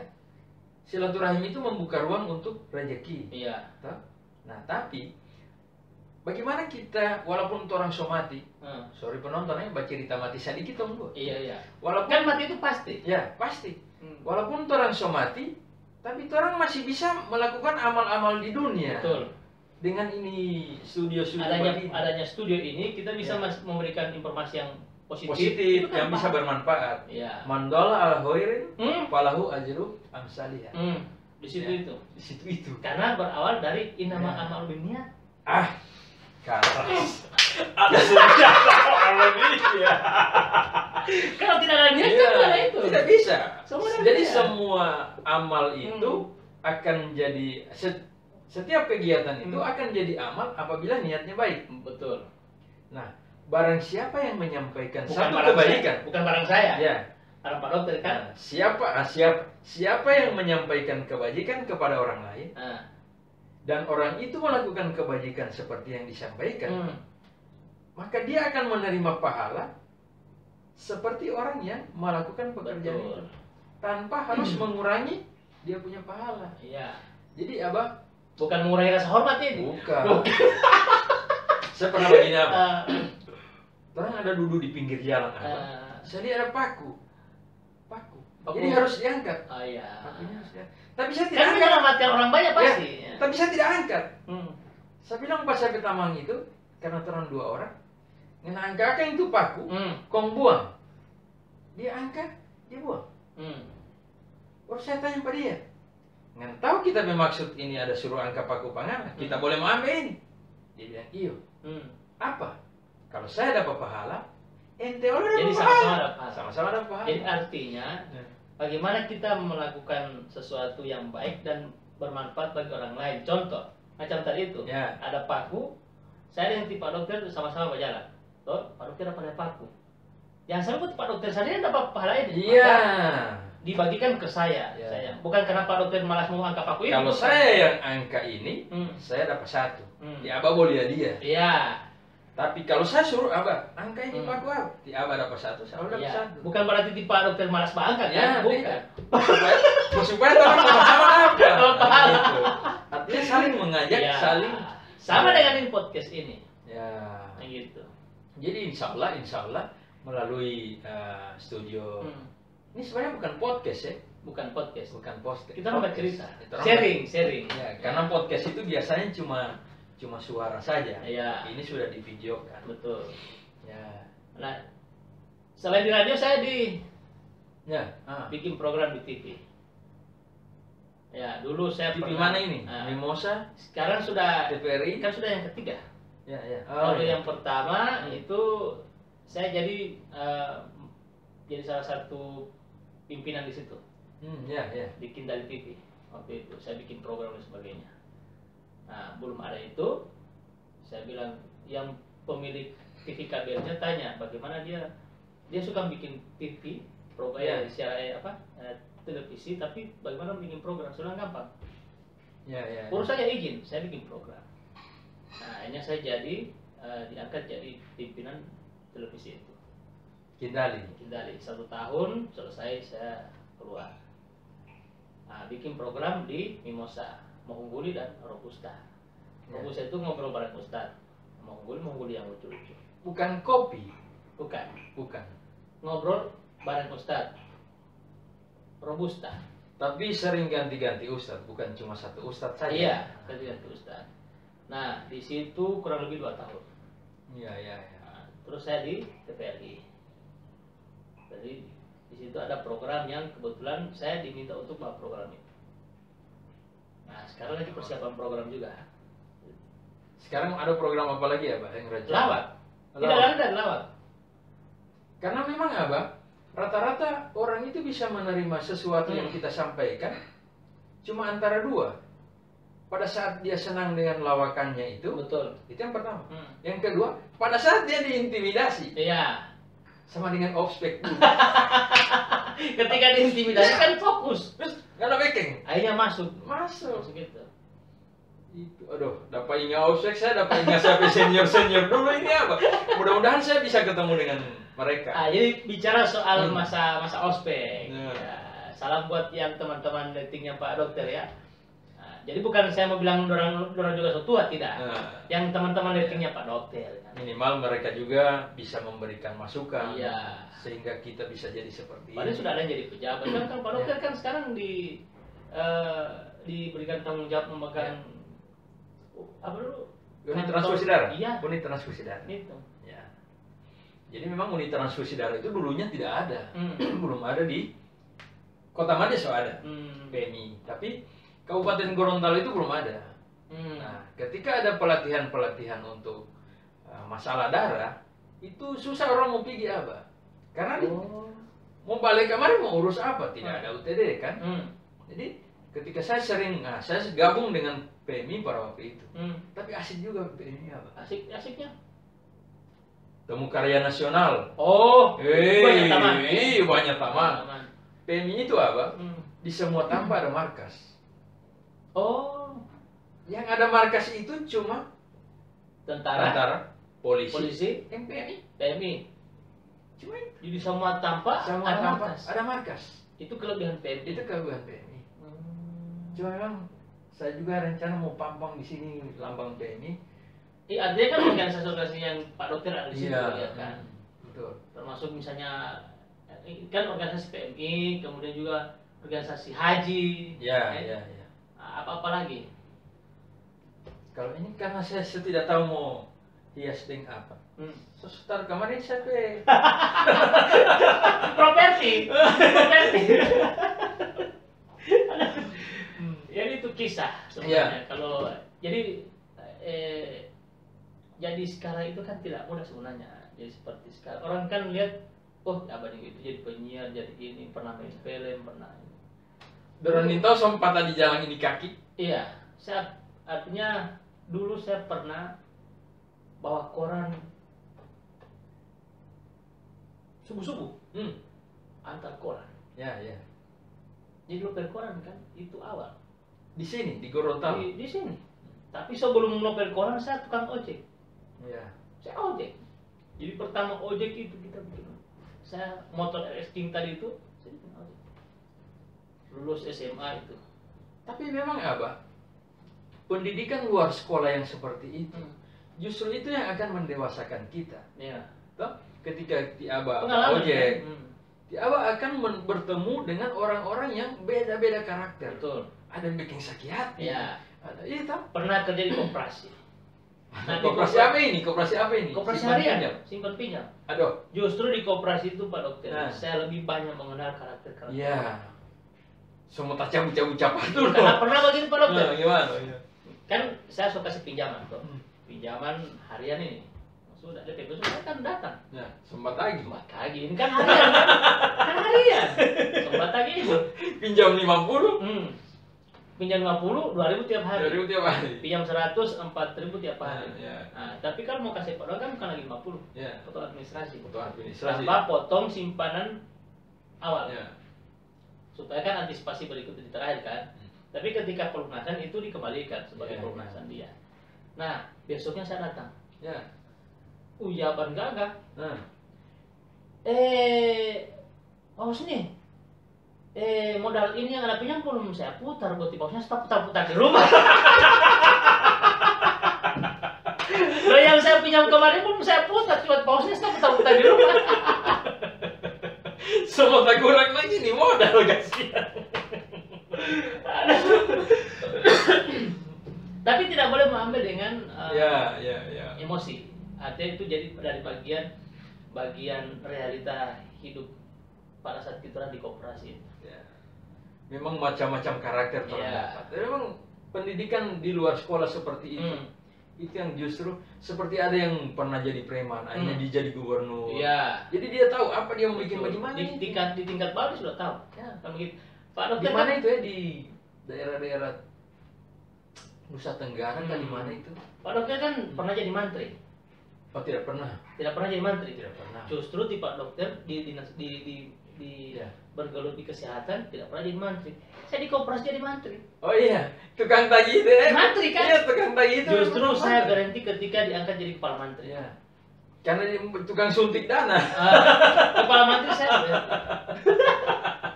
Silaturahim itu membuka ruang untuk rezeki. Iya. Nah, tapi bagaimana kita walaupun orang somati, sorry penontonnya baca cerita mati sedikit dong Bu. Iya. Walaupun Kan mati itu pasti. ya pasti. Walaupun orang somati, tapi orang masih bisa melakukan amal-amal di dunia. Betul. Dengan ini studio-studio begini. Adanya studio ini kita bisa Ya. memberikan informasi yang positif, Positif itu kan yang bisa paham. bermanfaat. Iya. Mandola ala khairin Hmm. falahu ajru amsalih. Di situ Ya. itu. Di situ itu. Karena berawal dari inama Ya. amal dunia. Ah, keras. Ada senjata orang ini ya. Kalau tidak ada niat Iya, kan tidak ada itu. tidak bisa. Semua ada Jadi niat. semua amal itu akan jadi setiap kegiatan itu akan jadi amal apabila niatnya baik. Betul. Nah, barang siapa yang menyampaikan Bukan satu barang kebaikan, saya, bukan barang saya. ya. Ada Pak Dokter kan. Nah, siapa yang menyampaikan kebajikan kepada orang lain dan orang itu melakukan kebajikan seperti yang disampaikan, maka dia akan menerima pahala seperti orang yang melakukan pekerjaan Betul. itu tanpa harus mengurangi dia punya pahala. Iya. Jadi Abah Bukan mengurangi rasa hormat ini. bukan. Saya pernah begini Abah. Orang ada duduk di pinggir jalan Abah. Saya lihat ada paku. Jadi harus diangkat. Oh iya. Pakunya harus diangkat. Tapi saya tidak Kan angkat. menyelamatkan orang banyak pasti. Ya, tapi saya tidak angkat. Hmm. Saya bilang pas saya ketamang itu karena terang 2 orang. Ngena angkat itu paku, kong buang. Dia angkat, dia buang. Baru saya tanya pada dia. Ngan tahu kita bermaksud ini ada suruh angkat paku pangan, kita boleh mengambil ini. Dia bilang, iyo. Apa? Kalau saya dapat pahala, ente orang Jadi dapat sama-sama pahala. dapat pahala. Sama-sama dapat pahala. Jadi artinya bagaimana kita melakukan sesuatu yang baik dan bermanfaat bagi orang lain. Contoh, macam tadi itu, Ya. ada paku, saya dengan Pak Dokter sama-sama berjalan. Toh, Pak Dokter dapat paku. Yang sama Pak Dokter saya dapat pahala ini. Iya. Maka dibagikan ke saya. Ya. Saya. Bukan karena Pak Dokter malas mau angkat paku itu. Kalau bukan. saya yang angka ini, Hmm. saya dapat 1. Hmm. Di Abah boleh dia. Iya. Tapi kalau saya suruh Abah, angka ini Hmm. paku Abah. Di Abah dapat 1, saya dapat Iya. 1. Bukan berarti Pak Dokter malas mengangkat Ya, kan? Bukan. tidak. supaya orang sama-sama dapat. Dapat pahala. Gitu. Artinya saling mengajak, Iya. saling. Sama Ya. dengan ini podcast ini. Ya. Nah, gitu. Jadi insya Allah melalui studio. Hmm. Ini sebenarnya bukan podcast ya, Bukan podcast. bukan podcast. Kita mau cerita. Kita orang Sharing. Ya, karena podcast itu biasanya cuma suara saja. Iya. Ini sudah divideokan. Betul. Ya. Nah, selain di radio saya Ya. bikin program di TV. Ya, dulu saya TV pernah- mana ini? Nah, Mimosa, sekarang sudah TVRI. kan sudah yang ketiga. Ya, ya. Kalau ya. yang pertama itu saya jadi salah satu pimpinan di situ, Ya, ya. bikin dari TV. Waktu itu saya bikin program dan sebagainya. Nah, belum ada itu, saya bilang yang pemilik TV kabelnya tanya bagaimana dia suka bikin TV program Ya. televisi, tapi bagaimana bikin program sudah gampang. Urus saja izin, saya bikin program. Nah, akhirnya saya jadi diangkat jadi pimpinan televisi itu. Kindali. 1 tahun selesai saya keluar. Nah, bikin program di Mimosa, Mohungguli dan Robusta. Robusta itu ngobrol bareng Ustad. Mohungguli yang lucu-lucu. Bukan kopi. Bukan. Ngobrol bareng Ustad. Robusta. Tapi sering ganti-ganti ustadz, bukan cuma satu ustadz saja. Iya, ganti-ganti Ustad. Nah, di situ kurang lebih 2 tahun. Iya. Nah, terus saya di TPRI. Jadi di situ ada program yang kebetulan saya diminta untuk bawa program itu. Nah, sekarang lagi persiapan program juga. Sekarang ada program apa lagi ya, Pak, yang rencana? Lawak. Tidak ada lawak. Karena memang Abah, rata-rata orang itu bisa menerima sesuatu yang kita sampaikan cuma antara dua. Pada saat dia senang dengan lawakannya itu, Betul. itu yang pertama. Yang kedua, pada saat dia diintimidasi. Iya. Sama dengan ospek dulu. Ketika diintimidasi kan fokus. Terus nggak ada backing. Akhirnya masuk gitu. Itu, aduh, dapat ingat ospek, saya dapat ingat sampai senior dulu ini apa? Mudah-mudahan saya bisa ketemu dengan mereka. Jadi bicara soal masa ospek. Ya. Ya, salam buat yang teman-teman datingnya Pak Dokter ya. Nah, jadi bukan saya mau bilang dorang juga so tua, tidak. Yang teman-teman datingnya Pak Dokter. Minimal mereka juga bisa memberikan masukan. Iya. Sehingga kita bisa jadi seperti Padahal ini. sudah ada yang jadi pejabat. Kan Pak Dokter kan sekarang diberikan tanggung jawab memegang apa dulu? Unit transfusi darah. Iya. Unit transfusi darah. Itu. Ya. Jadi memang unit transfusi darah itu dulunya tidak ada. Belum ada di Kota Made ada. PMI. Tapi Kabupaten Gorontalo itu belum ada. Nah, ketika ada pelatihan-pelatihan untuk masalah darah, itu susah orang mau pergi apa? Karena mau balik kemarin mau urus apa? Tidak ada UTD kan? Jadi ketika saya saya gabung dengan PMI pada waktu itu. Tapi asik juga PMI apa? Asiknya. Temu Karya Nasional. Banyak taman. Banyak taman. PMI itu apa? Di semua tanpa ada markas. Yang ada markas itu cuma tentara, polisi, PMI. Cuma itu. Jadi semua tanpa ada markas. Itu kelebihan PMI. Itu kelebihan PMI. Cuma memang saya juga rencana mau pampang di sini lambang PMI. Artinya kan organisasi-organisasi yang Pak Dokter ada di situ ya kan. Betul. Termasuk misalnya kan organisasi PMI, kemudian juga organisasi haji. Iya. Apa lagi? Kalau ini karena saya tidak tahu mau hias dengan apa. Sebentar kemarin saya properti. Jadi itu kisah sebenarnya. Kalau jadi sekarang itu kan tidak mudah sebenarnya. Jadi seperti sekarang orang kan lihat, abang itu jadi penyiar, jadi ini pernah main film, pernah ini. Dorang tahu sempat di jalan ini kaki. Iya, artinya dulu saya pernah bawa koran subuh-subuh, antar koran. Ya. Jadi nopel koran kan itu awal. Di sini, di Gorontalo. Di sini. Tapi sebelum nopel koran saya tukang ojek. Iya. Saya ojek. Jadi pertama ojek itu kita bikin. Saya motor RS King tadi itu saya bikin ojek. Lulus SMA itu. Tapi memang apa? Pendidikan luar sekolah yang seperti itu, justru itu yang akan mendewasakan kita. Iya. Toh, ketika Tiaba ojek, Tiaba akan bertemu dengan orang-orang yang beda-beda karakter. Betul. Ada yang bikin sakit hati. Iya. Itu. Pernah kerja di koperasi. Koperasi apa ini? Koperasi harian, simpan pinjam. Aduh. Justru di koperasi itu Pak Dokter, saya lebih banyak mengenal karakter-karakter. Iya. Semua tak cabut-cabut tuh. Karena pernah begini Pak Dokter. Gimana? Kan saya suka kasih pinjaman tuh. Pinjaman harian ini. Sudah DP sudah kan datang. Ya, sempat lagi. Ini kan harian. Kan harian. Sempat lagi itu. Pinjam 50. Pinjam 50, 2.000 tiap hari. 2.000 tiap hari. Pinjam 100, 4.000 tiap hari. Ya. Nah, tapi kalau mau kasih potong kan bukan lagi 50. Ya. Potong administrasi. Tanpa potong simpanan awal. Ya. Supaya kan antisipasi berikutnya di terakhir kan. Tapi ketika pelunasan itu dikembalikan sebagai pelunasan dia. Nah, besoknya saya datang. Ya. Ujaban gagah. Nah. Oh sini. Modal ini yang ada pinjam belum saya putar, buat pausnya stop putar-putar di rumah. Lo yang saya pinjam kemarin belum saya putar, cuma pausnya stop putar-putar di rumah. Semua tak kurang lagi nih modal kasihan. Tapi tidak boleh mengambil dengan emosi. Artinya itu jadi dari bagian realita hidup pada saat kita di koperasi. Ya. Memang macam-macam karakter terdapat. Memang pendidikan di luar sekolah seperti itu. Itu yang justru seperti ada yang pernah jadi preman, akhirnya dia jadi gubernur. Iya. Jadi dia tahu apa dia mau bikin bagaimana. Di tingkat bawah dia sudah tahu. Ya, kalau begitu. Pak Dokter di mana itu ya, di daerah-daerah Nusa Tenggara kan di mana itu? Pak Dokter kan pernah jadi mantri. Oh, tidak pernah. Tidak pernah jadi mantri. Tidak pernah. Justru di Pak Dokter di bergelut di kesehatan tidak pernah jadi mantri. Saya di koperasi jadi mantri. Oh iya, tukang tagih itu ya. Mantri kan? Iya, tukang tagih itu. Justru saya berhenti ketika diangkat jadi kepala mantri. Ya. Karena dia tukang suntik dana. Kepala mantri saya berhenti.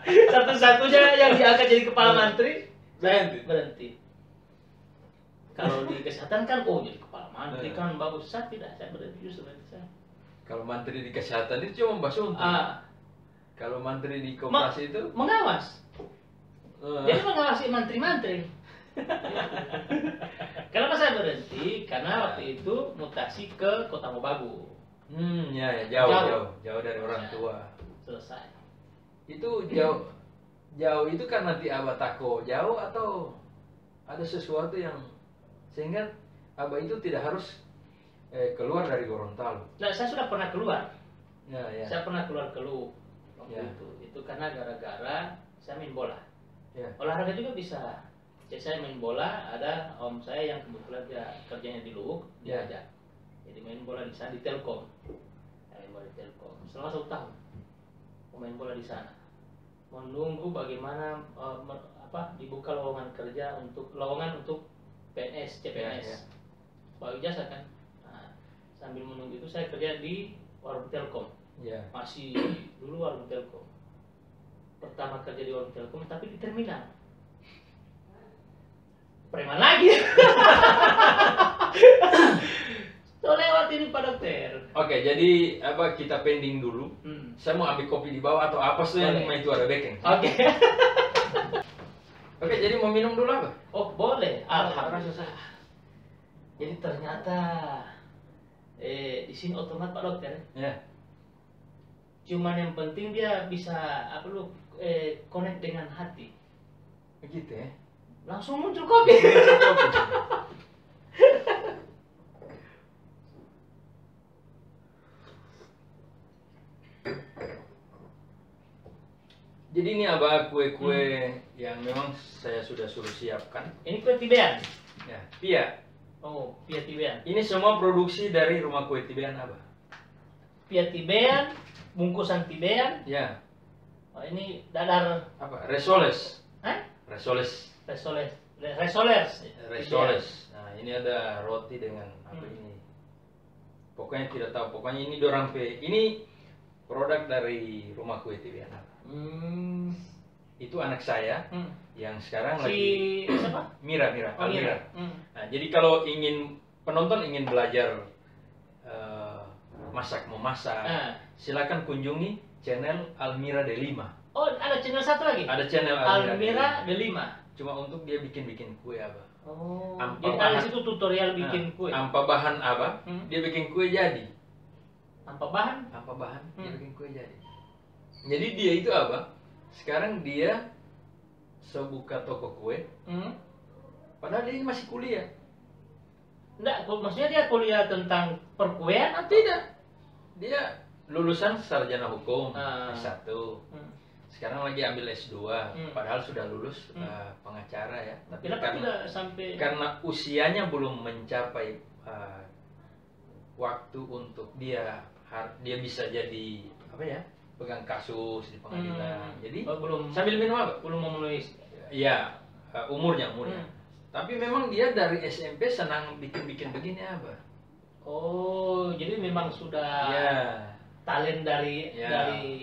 Satu-satunya yang diangkat jadi kepala mantri berhenti. Kalau di kesehatan kan, jadi kepala mantri kan bagus. Saya tidak, saya berhenti justru berhenti saya. Kalau mantri di kesehatan itu cuma Mbak Suntik. Kalau mantri di koperasi itu mengawas. Dia mengawasi mantri-mantri. Kenapa saya berhenti? Karena waktu itu mutasi ke Kota Mobagu. Jauh dari orang tua. Selesai. Itu jauh itu karena Abah tako jauh atau ada sesuatu yang sehingga Abah itu tidak harus keluar dari Gorontalo. Nah, saya sudah pernah keluar. Ya. Saya pernah keluar Luwu waktu itu karena gara-gara saya main bola. Ya. Olahraga juga bisa. Jadi saya main bola, ada om saya yang kebetulan dia kerjanya di Luwu, dia ajak. Jadi main bola di sana di Telkom. Main bola di Telkom selama 1 tahun. Main bola di sana. Menunggu bagaimana dibuka lowongan kerja untuk PNS, CPNS. Bawa ijazah kan. Nah, sambil menunggu itu saya kerja di warung Telkom. Masih dulu warung Telkom. Pertama kerja di warung Telkom tapi di terminal. Preman lagi. So lewat ini Pak Dokter. Oke, jadi kita pending dulu. Saya mau ambil kopi di bawah atau apa sih yang itu ada baking. Oke. Oke, jadi mau minum dulu apa? Oh, boleh. Alhamdulillah. Jadi ternyata di sini otomat Pak Dokter. Ya. Cuman yang penting dia bisa connect dengan hati. Begitu ya. Langsung muncul kopi. Jadi ini kue-kue yang memang saya sudah suruh siapkan. Ini kue Tibean. Ya, Pia. Oh, Pia Tibean. Ini semua produksi dari rumah kue Tibean Abah. Pia Tibean, bungkusan Tibean. Ya. Oh, ini dadar Resoles. Resoles. Nah, ini ada roti dengan apa ini? Pokoknya tidak tahu. Pokoknya ini dorang ini produk dari rumah kue Tibean. Itu anak saya yang sekarang lagi siapa? Mira. Nah, jadi kalau penonton ingin belajar memasak, silakan kunjungi channel Almira Delima. Oh, ada channel satu lagi? Ada channel Almira Delima. Cuma untuk dia bikin kue Abah. Oh. Jadi ada situ tutorial bikin kue. Ampa bahan Abah, dia bikin kue jadi. Ampa bahan, dia bikin kue jadi. Jadi dia itu Abah, sekarang dia buka toko kue. Padahal dia masih kuliah. Enggak, maksudnya dia kuliah tentang perkuean atau tidak? Dia lulusan sarjana hukum S1. Sekarang lagi ambil S2, padahal sudah lulus pengacara ya. Tapi karena usianya belum mencapai waktu untuk dia bisa jadi pegang kasus di pengadilan. Jadi belum sambil minum apa? Belum memenuhi. Ya, umurnya. Tapi memang dia dari SMP senang bikin begini Abah. Oh, jadi memang sudah talent dari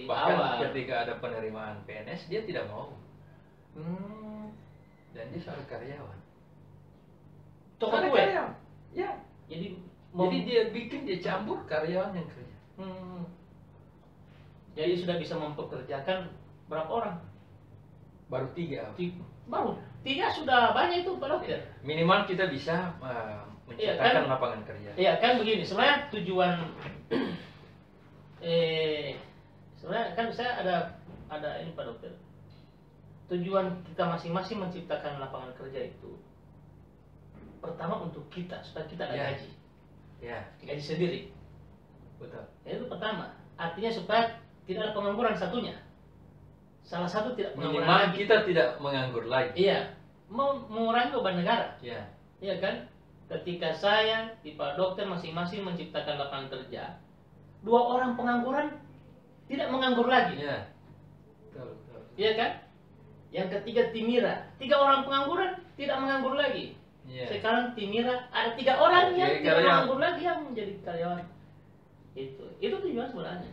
bahkan awal. ketika ada penerimaan PNS dia tidak mau. Dan dia seorang karyawan. Toko kue. Ya. Jadi dia campur karyawan yang kerja. Jadi sudah bisa mempekerjakan berapa orang? Baru 3. Baru 3 sudah banyak itu Pak Dokter. Minimal kita bisa menciptakan lapangan kerja. Iya kan begini, sebenarnya tujuan sebenarnya kan saya ada ini Pak Dokter. Tujuan kita masing-masing menciptakan lapangan kerja itu pertama untuk kita supaya kita ada gaji. Gaji sendiri. Betul. Itu pertama. Artinya supaya tidak ada pengangguran satunya. Salah satu tidak pengangguran. Minimal kita tidak menganggur lagi. Iya. Mengurangi beban negara. Iya kan? Ketika saya di Pak Dokter masing-masing menciptakan lapangan kerja, 2 orang pengangguran tidak menganggur lagi. Betul. Iya kan? Yang ketiga Timira, 3 orang pengangguran tidak menganggur lagi. Sekarang Timira ada 3 orang yang tidak menganggur lagi yang menjadi karyawan. Itu tujuan sebenarnya.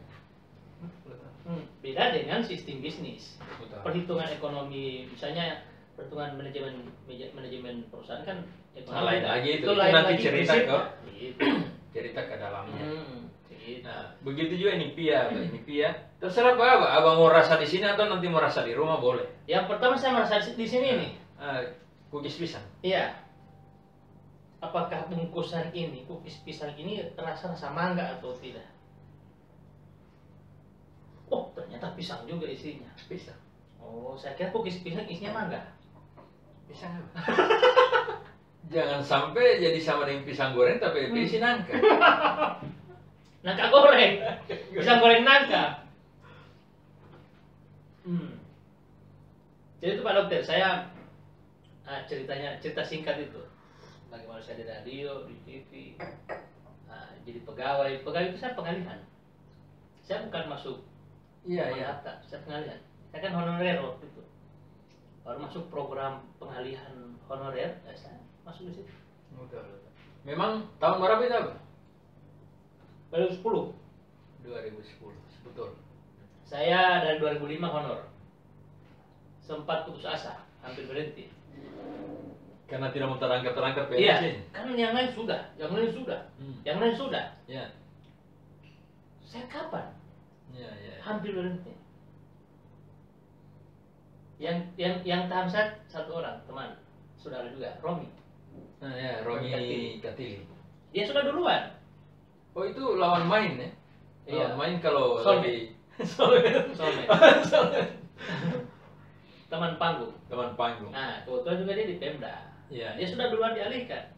Beda dengan sistem bisnis. Perhitungan ekonomi, misalnya perhitungan manajemen perusahaan kan ekonomi. Lain lagi itu lain nanti lagi cerita kok. Cerita ke dalamnya. Gitu. Nah, begitu juga ini Pia, terserah Abah mau rasa di sini atau nanti mau rasa di rumah boleh. Yang pertama saya merasa di sini nih. Kukis pisang. Iya. Apakah bungkusan ini, kukis pisang ini rasa mangga atau tidak? Oh, ternyata pisang juga isinya. Pisang. Oh, saya kira kukis pisang isinya mangga. Pisang apa? Jangan sampai jadi sama dengan pisang goreng tapi isi nangka. Nangka goreng. Pisang goreng nangka. Jadi itu Pak Dokter, saya cerita singkat itu. Bagaimana saya di radio, di TV, jadi pegawai itu saya pengalihan. Saya bukan masuk data, saya pengalihan. Saya kan honorer waktu itu. Baru masuk program pengalihan honorer, saya masuk di situ. Memang tahun berapa itu Abah? 2010. 2010, betul. Saya dari 2005 honor. Sempat putus asa, hampir berhenti. Karena tidak mau terangkat PNS. Iya, kan yang lain sudah. Saya kapan? Hampir berhenti. Yang tahan saya 1 orang, teman, saudara juga, Romi. Romi Katili. Dia sudah duluan. Oh itu lawan main ya? Lawan main kalau Solmed. Solmed. Teman panggung. Nah, kebetulan juga dia di Pemda. Dia sudah duluan dialihkan.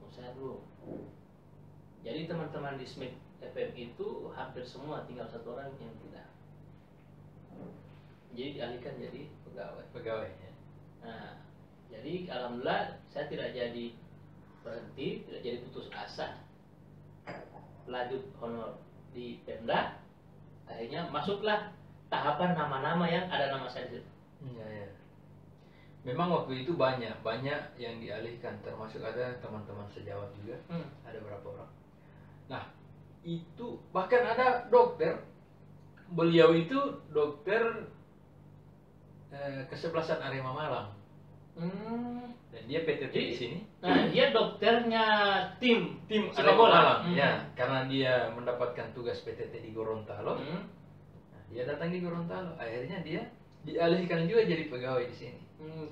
Saya dulu. Jadi teman-teman di Smith FM itu hampir semua tinggal 1 orang yang tidak. Jadi dialihkan jadi pegawai. Nah, jadi alhamdulillah saya tidak jadi berhenti, tidak jadi putus asa. Lanjut honor di Pemda. Akhirnya masuklah tahapan nama-nama yang ada nama saya di situ. Memang waktu itu banyak yang dialihkan, termasuk ada teman-teman sejawat juga, ada berapa orang. Nah, itu bahkan ada dokter, beliau itu dokter kesebelasan Arema Malang, dan dia PTT di sini. Nah, dia dokternya tim Arema Malang, karena dia mendapatkan tugas PTT di Gorontalo. Nah, dia datang di Gorontalo, akhirnya dia dialihkan juga jadi pegawai di sini.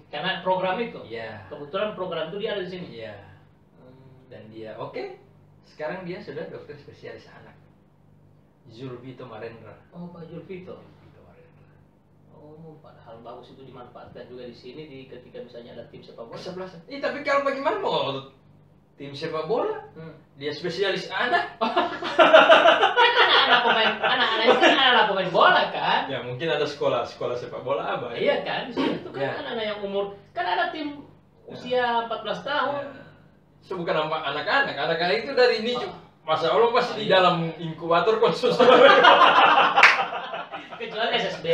Karena program itu. Kebetulan program itu dia ada di sini. Dan dia sekarang dia sudah dokter spesialis anak. Zulfito Marendra. Oh, Pak Zulfito. Oh, padahal bagus itu dimanfaatkan juga di sini ketika misalnya ada tim sepak bola. Kesebelasan. Tapi kalau bagaimana mau tim sepak bola? Dia spesialis anak. Anak-anak itu kan anak pemain bola kan? Ya mungkin ada sekolah sepak bola Abah. Iya kan, di sini itu kan anak-anak yang umur, kan ada tim usia 14 tahun. Bukan anak-anak itu dari ini Masya Allah pasti di dalam inkubator konsumsi. Kecuali SSB.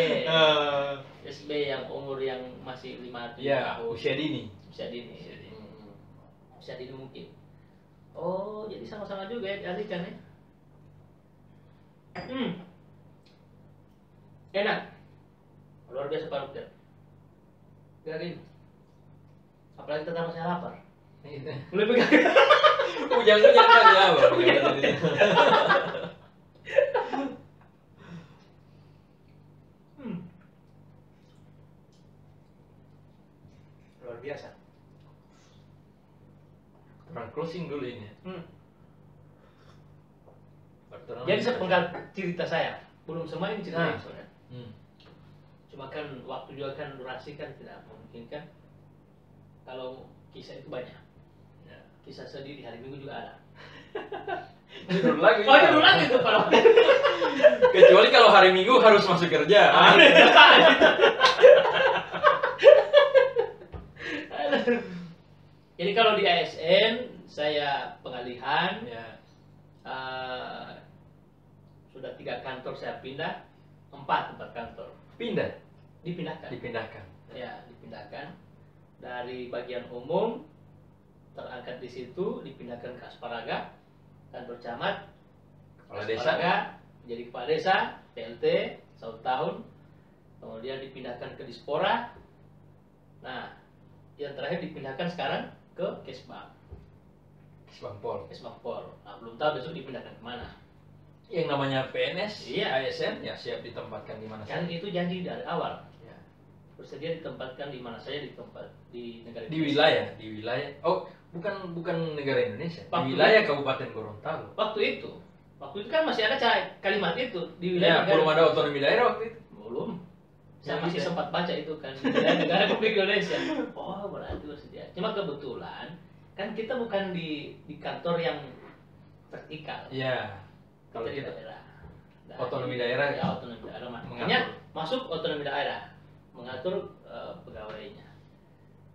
SB yang umur yang masih 5 Ya, tahun. usia dini. Usia dini. Usia dini mungkin. Oh, jadi sama-sama juga ya dialihkan ya. Enak. Luar biasa Pak Dokter. Garing. Apalagi tetap masih lapar. Mulai pegang. Ujang-ujang kan ya, Bang. Luar biasa. Orang closing dulu ini. Jadi sepenggal cerita saya, belum semua ini cerita soalnya. Cuma kan waktu juga kan durasi kan tidak memungkinkan. Kalau kisah itu banyak. Ya. Kisah sedih di hari Minggu juga ada. Judul lagi. Oh, judul lagi itu kalau. Kecuali kalau hari Minggu harus masuk kerja. Jadi kalau di ASN saya pengalihan. Ya. Sudah 3 kantor saya pindah, 4 tempat kantor. Dipindahkan. Ya, dipindahkan dari bagian umum terangkat di situ, dipindahkan ke Asparaga, kantor camat, kepala desa, jadi kepala desa, PLT 1 tahun, kemudian dipindahkan ke Dispora. Nah, yang terakhir dipindahkan sekarang ke Kesbang. Kesbangpol. Nah, belum tahu besok dipindahkan kemana. Yang namanya PNS, iya. ASN, ya siap ditempatkan di mana kan saja. Itu janji dari awal. Ya. Bersedia ditempatkan di mana saja, di negara Indonesia. Di wilayah. Oh, bukan negara Indonesia. Waktu di wilayah Kabupaten Gorontalo. Waktu itu kan masih ada kalimat itu di wilayah. Ya, belum ada otonomi daerah waktu itu. Belum. Saya masih sempat baca itu kan di wilayah negara Republik Indonesia. Oh, berarti bersedia. Cuma kebetulan kan kita bukan di kantor yang vertikal. Iya. Kalau kita daerah. Otonomi daerah. Ya, otonomi daerah. Makanya masuk otonomi daerah mengatur pegawainya.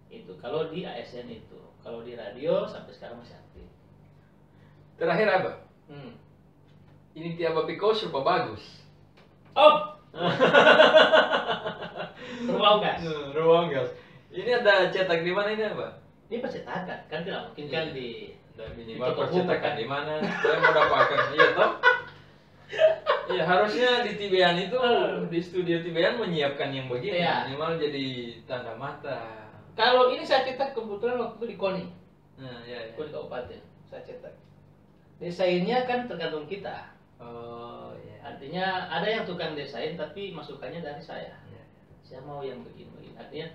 Itu kalau di ASN itu. Kalau di radio sampai sekarang masih aktif. Terakhir apa? Ini tiap Piko serba bagus. Oh. Ruang gas. Ini ada cetak di mana ini apa? Ini percetakan, kan tidak mungkin kan di minimal percetakan di mana? Saya mau dapatkan, iya toh? Iya, harusnya di Tibean itu di studio Tibean menyiapkan yang begini, minimal jadi tanda mata. Kalau ini saya cetak kebetulan waktu itu di KONI. Nah, ya. KONI Kabupaten, saya cetak. Desainnya kan tergantung kita. Oh, iya. Artinya ada yang tukang desain tapi masukannya dari saya. Ya. Saya mau yang begini-begini. Artinya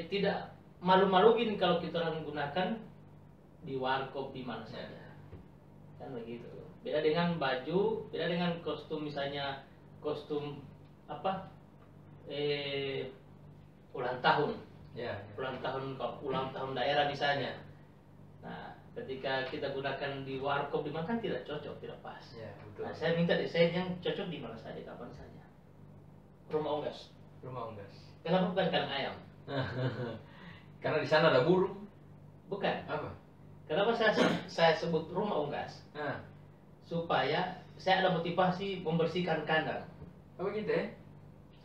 tidak malu-maluin kalau kita orang gunakan di warkop di mana saja. Kan begitu. Beda dengan baju, beda dengan kostum, misalnya kostum apa? Ulang tahun. Ya. Ulang tahun daerah misalnya. Nah, ketika kita gunakan di warkop di mana kan tidak cocok, tidak pas. Ya, betul. Nah, saya minta desain yang cocok di mana saja, kapan saja. Rumah unggas. Kenapa bukan kandang ayam? Karena di sana ada burung. Bukan. Apa? Kenapa saya sebut rumah unggas? Supaya saya ada motivasi membersihkan kandang. Apa gitu ya?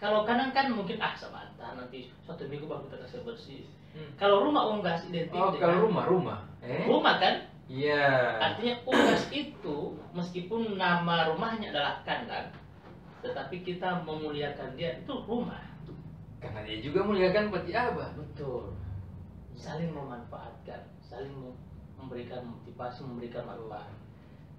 Kalau kandang kan mungkin sebentar nanti 1 minggu baru kita kasih bersih. Kalau rumah unggas identik dengan kalau rumah. Rumah kan? Iya. Artinya unggas itu meskipun nama rumahnya adalah kandang, tetapi kita memuliakan dia itu rumah. Karena dia juga muliakan peti abah. Betul. Saling memanfaatkan, saling memberikan motivasi, memberikan manfaat.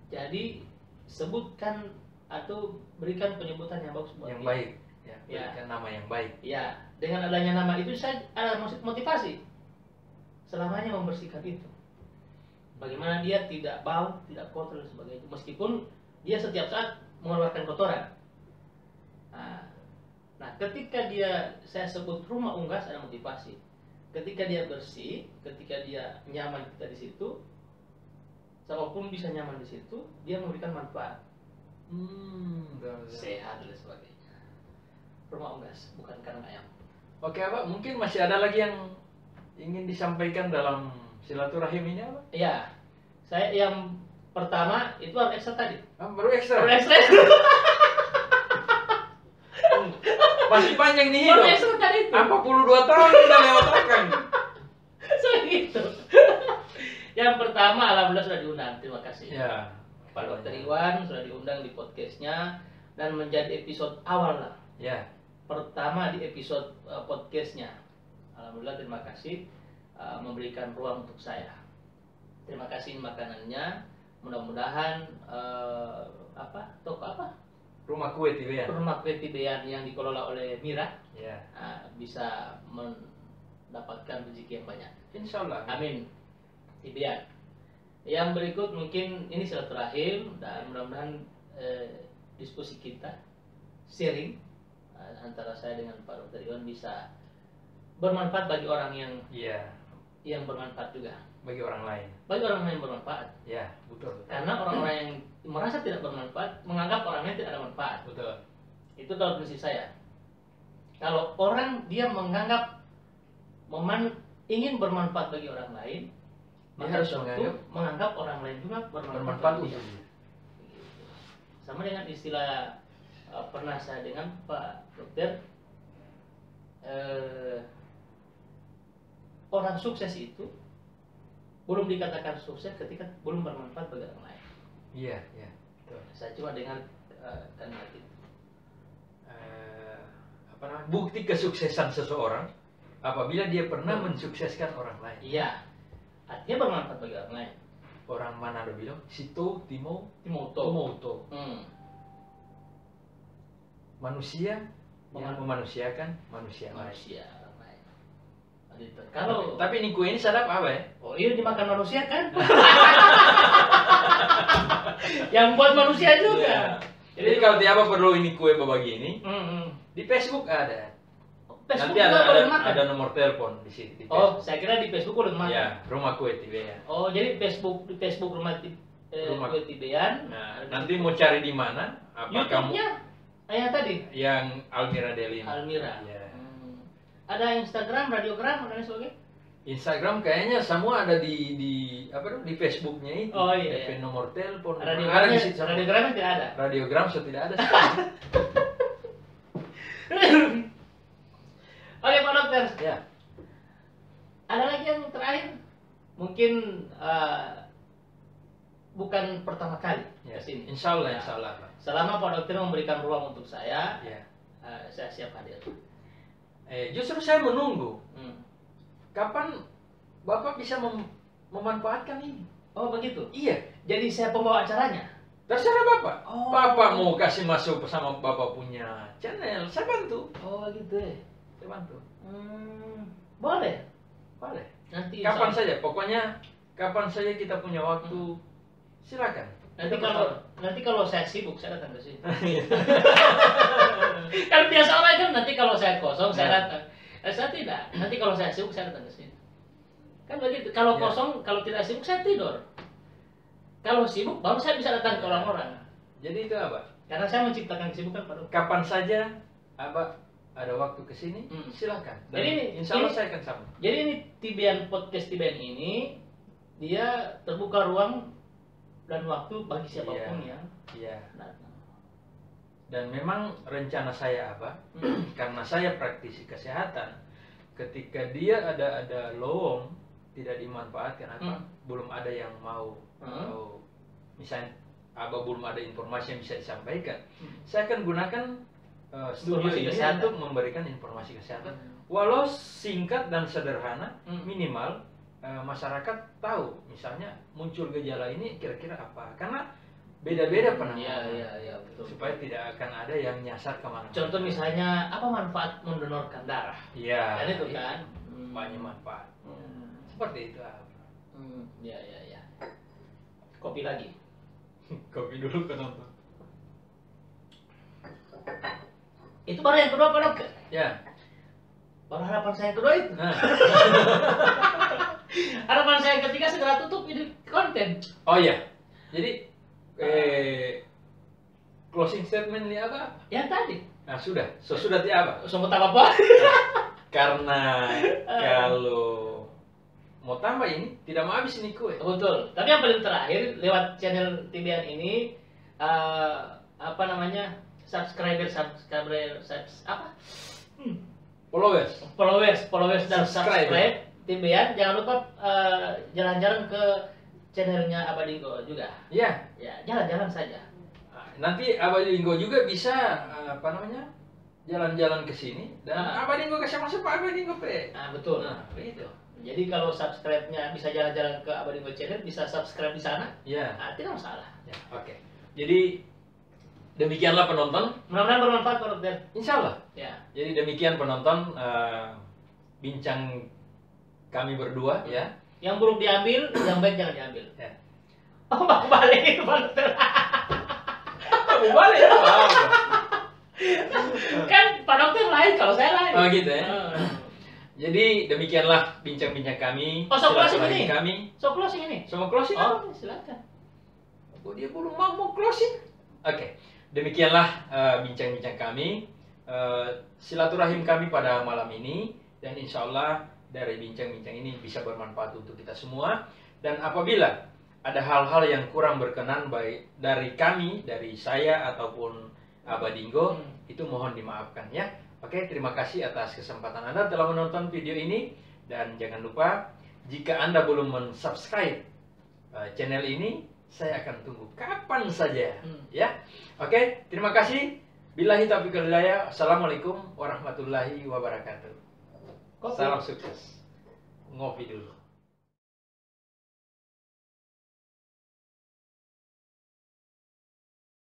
Jadi sebutkan atau berikan penyebutan yang bagus buat yang dia. Baik. Ya, berikan nama yang baik. Ya, dengan adanya nama itu saya ada motivasi selamanya membersihkan itu. Bagaimana dia tidak bau, tidak kotor dan sebagainya. Meskipun dia setiap saat mengeluarkan kotoran. Nah, ketika saya sebut rumah unggas ada motivasi. Ketika dia bersih, ketika dia nyaman kita di situ, siapapun bisa nyaman di situ, dia memberikan manfaat. Sehat dan sebagainya. Rumah unggas, bukan kandang ayam. Oke, Pak, mungkin masih ada lagi yang ingin disampaikan dalam silaturahim ini, apa? Iya. Saya yang pertama itu harus ekstra tadi. Baru ekstra. pasti panjang nih hidup. Itu. Apa 42 tahun udah lewat akan. Segitu. Yang pertama, alhamdulillah sudah diundang. Terima kasih. Ya. Pak Dr. Iwan sudah diundang di podcastnya dan menjadi episode awal lah. Ya. Pertama di episode podcastnya. Alhamdulillah, terima kasih memberikan ruang untuk saya. Terima kasih makanannya. Mudah-mudahan toko apa? Rumah kue Tibean. Rumah kue Tibean yang dikelola oleh Mira Ya. bisa mendapatkan rezeki yang banyak. Insya Allah. Amin. Tibean. Yang berikut mungkin ini silaturahim dan mudah-mudahan diskusi kita sharing antara saya dengan Pak Dr. Iwan bisa bermanfaat bagi orang yang bermanfaat juga. Bagi orang lain. Bagi orang lain bermanfaat. Ya, betul. Karena orang-orang yang merasa tidak bermanfaat menganggap orang lain tidak ada manfaat. Betul. Itu kalau prinsip saya. Kalau orang dia menganggap ingin bermanfaat bagi orang lain, Dia maka harus tentu menganggap orang lain juga bermanfaat bagi dia. Sama dengan istilah pernah saya dengan Pak Dokter, orang sukses itu belum dikatakan sukses ketika belum bermanfaat bagi orang lain. Iya, iya. Betul. Saya cuma dengar kalimat itu. Bukti kesuksesan seseorang apabila dia pernah mensukseskan orang lain. Iya. Artinya bermanfaat bagi orang lain. Orang mana ada bilang? Sito Timoto. Manusia yang memanusiakan manusia lain. Orang lain. Kalau Tapi ini kue ini sadap apa ya? oh iya dimakan manusia kan? Yang buat manusia juga. Jadi kalau tiap perlu ini kue berbagi ini, di Facebook ada. Facebook Nanti juga boleh makan. ada nomor telepon di situ. Di Oh, saya kira di Facebook boleh makan. Ya, rumah kue Tibean. Oh, jadi di Facebook rumah kue Tibean. Nah, nanti mau cari di mana? Apa kamu YouTube-nya yang tadi? yang Almira Delima? Almira. Ya. Ada Instagram, radiogram, dan lain sebagainya. Instagram kayaknya semua ada di Facebooknya itu. Oh iya. DP nomor telepon. Radiogramnya, Ada di situ. radiogramnya tidak ada. Radiogram sudah tidak ada. Oke Pak Dokter. Ya. Ada lagi yang terakhir? Mungkin bukan pertama kali Ya. kesini. Insya Allah, insya Allah. Pak. Selama Pak Dokter memberikan ruang untuk saya, Ya. saya siap hadir. Justru saya menunggu. Hmm. Kapan Bapak bisa memanfaatkan ini? Oh begitu. Iya. Jadi saya pembawa acaranya. Terserah Bapak. Oh. Bapak mau kasih masuk sama Bapak punya channel, saya bantu. Oh gitu ya. Saya bantu. Boleh. Boleh. Nanti Kapan saja, pokoknya kapan saja kita punya waktu, silakan. Nanti kalau saya sibuk saya datang ke sini. Kan biasa orang kan nanti kalau saya kosong saya datang. Saya tidak. Nanti kalau saya sibuk saya datang ke sini. Kan begitu. Kalau kosong, kalau tidak sibuk saya tidur. Kalau sibuk baru saya bisa datang ke orang-orang. Jadi itu apa? Karena saya menciptakan kesibukan Pak Dokter. Kapan saja Abah ada waktu ke sini, silakan. Dan Jadi insya Allah saya akan sama. Jadi ini podcast Tibean ini dia terbuka ruang dan waktu bagi siapapun yang datang. Dan memang rencana saya apa? Karena saya praktisi kesehatan, ketika dia ada lowong tidak dimanfaatkan apa? Belum ada yang mau atau misalnya Abah belum ada informasi yang bisa disampaikan, saya akan gunakan studio ini untuk memberikan informasi kesehatan, walau singkat dan sederhana, minimal masyarakat tahu, misalnya muncul gejala ini kira-kira apa, karena beda-beda penanganan. Iya, betul. Supaya tidak akan ada yang nyasar kemana-mana. Contoh misalnya apa manfaat mendonorkan darah? Iya. Kan itu kan. Banyak manfaat. Seperti itu. Iya. Kopi lagi. Kopi dulu penonton. Itu baru yang kedua Pak Dokter. Ya. Baru harapan saya yang kedua itu. Nah. Harapan saya yang ketiga segera tutup ini konten. Oh iya. Jadi closing statement ini apa? Yang tadi. Nah sudah. Sudah apa? Semut apa? Karena kalau mau tambah ini tidak mau habis ini kue. Betul. Tapi yang paling terakhir lewat channel Tibean ini apa? Followers dan Subscribe. subscribe. Tim Bean, jangan lupa jalan-jalan ke channelnya Abah Dinggo juga. Iya. Ya, jalan-jalan saja. Nanti Abah Dinggo juga bisa jalan-jalan ke sini dan Abah Dinggo kasih masuk Pak Abah Dinggo Pe. Nah, betul. Nah, begitu. Jadi kalau subscribe-nya bisa jalan-jalan ke Abah Dinggo channel, bisa subscribe di sana. Iya. Nah, tidak masalah. Ya, oke. Jadi demikianlah penonton. Mudah-mudahan bermanfaat menurut Ben. Insya Allah. Ya. Jadi demikian penonton bincang kami berdua ya. Yang buruk diambil, yang baik jangan diambil. Ya. Oh, Bang balik Bang. Kamu balik ya? Kan Pak Dokter lain, kalau saya lain. Oh gitu ya. Jadi demikianlah bincang-bincang kami. Oh, so closing silaturahmi ini. Kami. So closing ini. Sama closing? Oh, silakan. Oh, dia belum mau closing. Oke. Demikianlah bincang-bincang kami. Silaturahim kami pada malam ini dan insya Allah dari bincang-bincang ini bisa bermanfaat untuk kita semua. Dan apabila ada hal-hal yang kurang berkenan baik dari kami, dari saya ataupun Abah Dinggo, itu mohon dimaafkan ya. Oke, terima kasih atas kesempatan Anda telah menonton video ini dan jangan lupa jika Anda belum mensubscribe channel ini, saya akan tunggu kapan saja ya. Oke, terima kasih. Billahi taufiq wal hidayah. Assalamualaikum warahmatullahi wabarakatuh. Salam sukses. Ngopi dulu.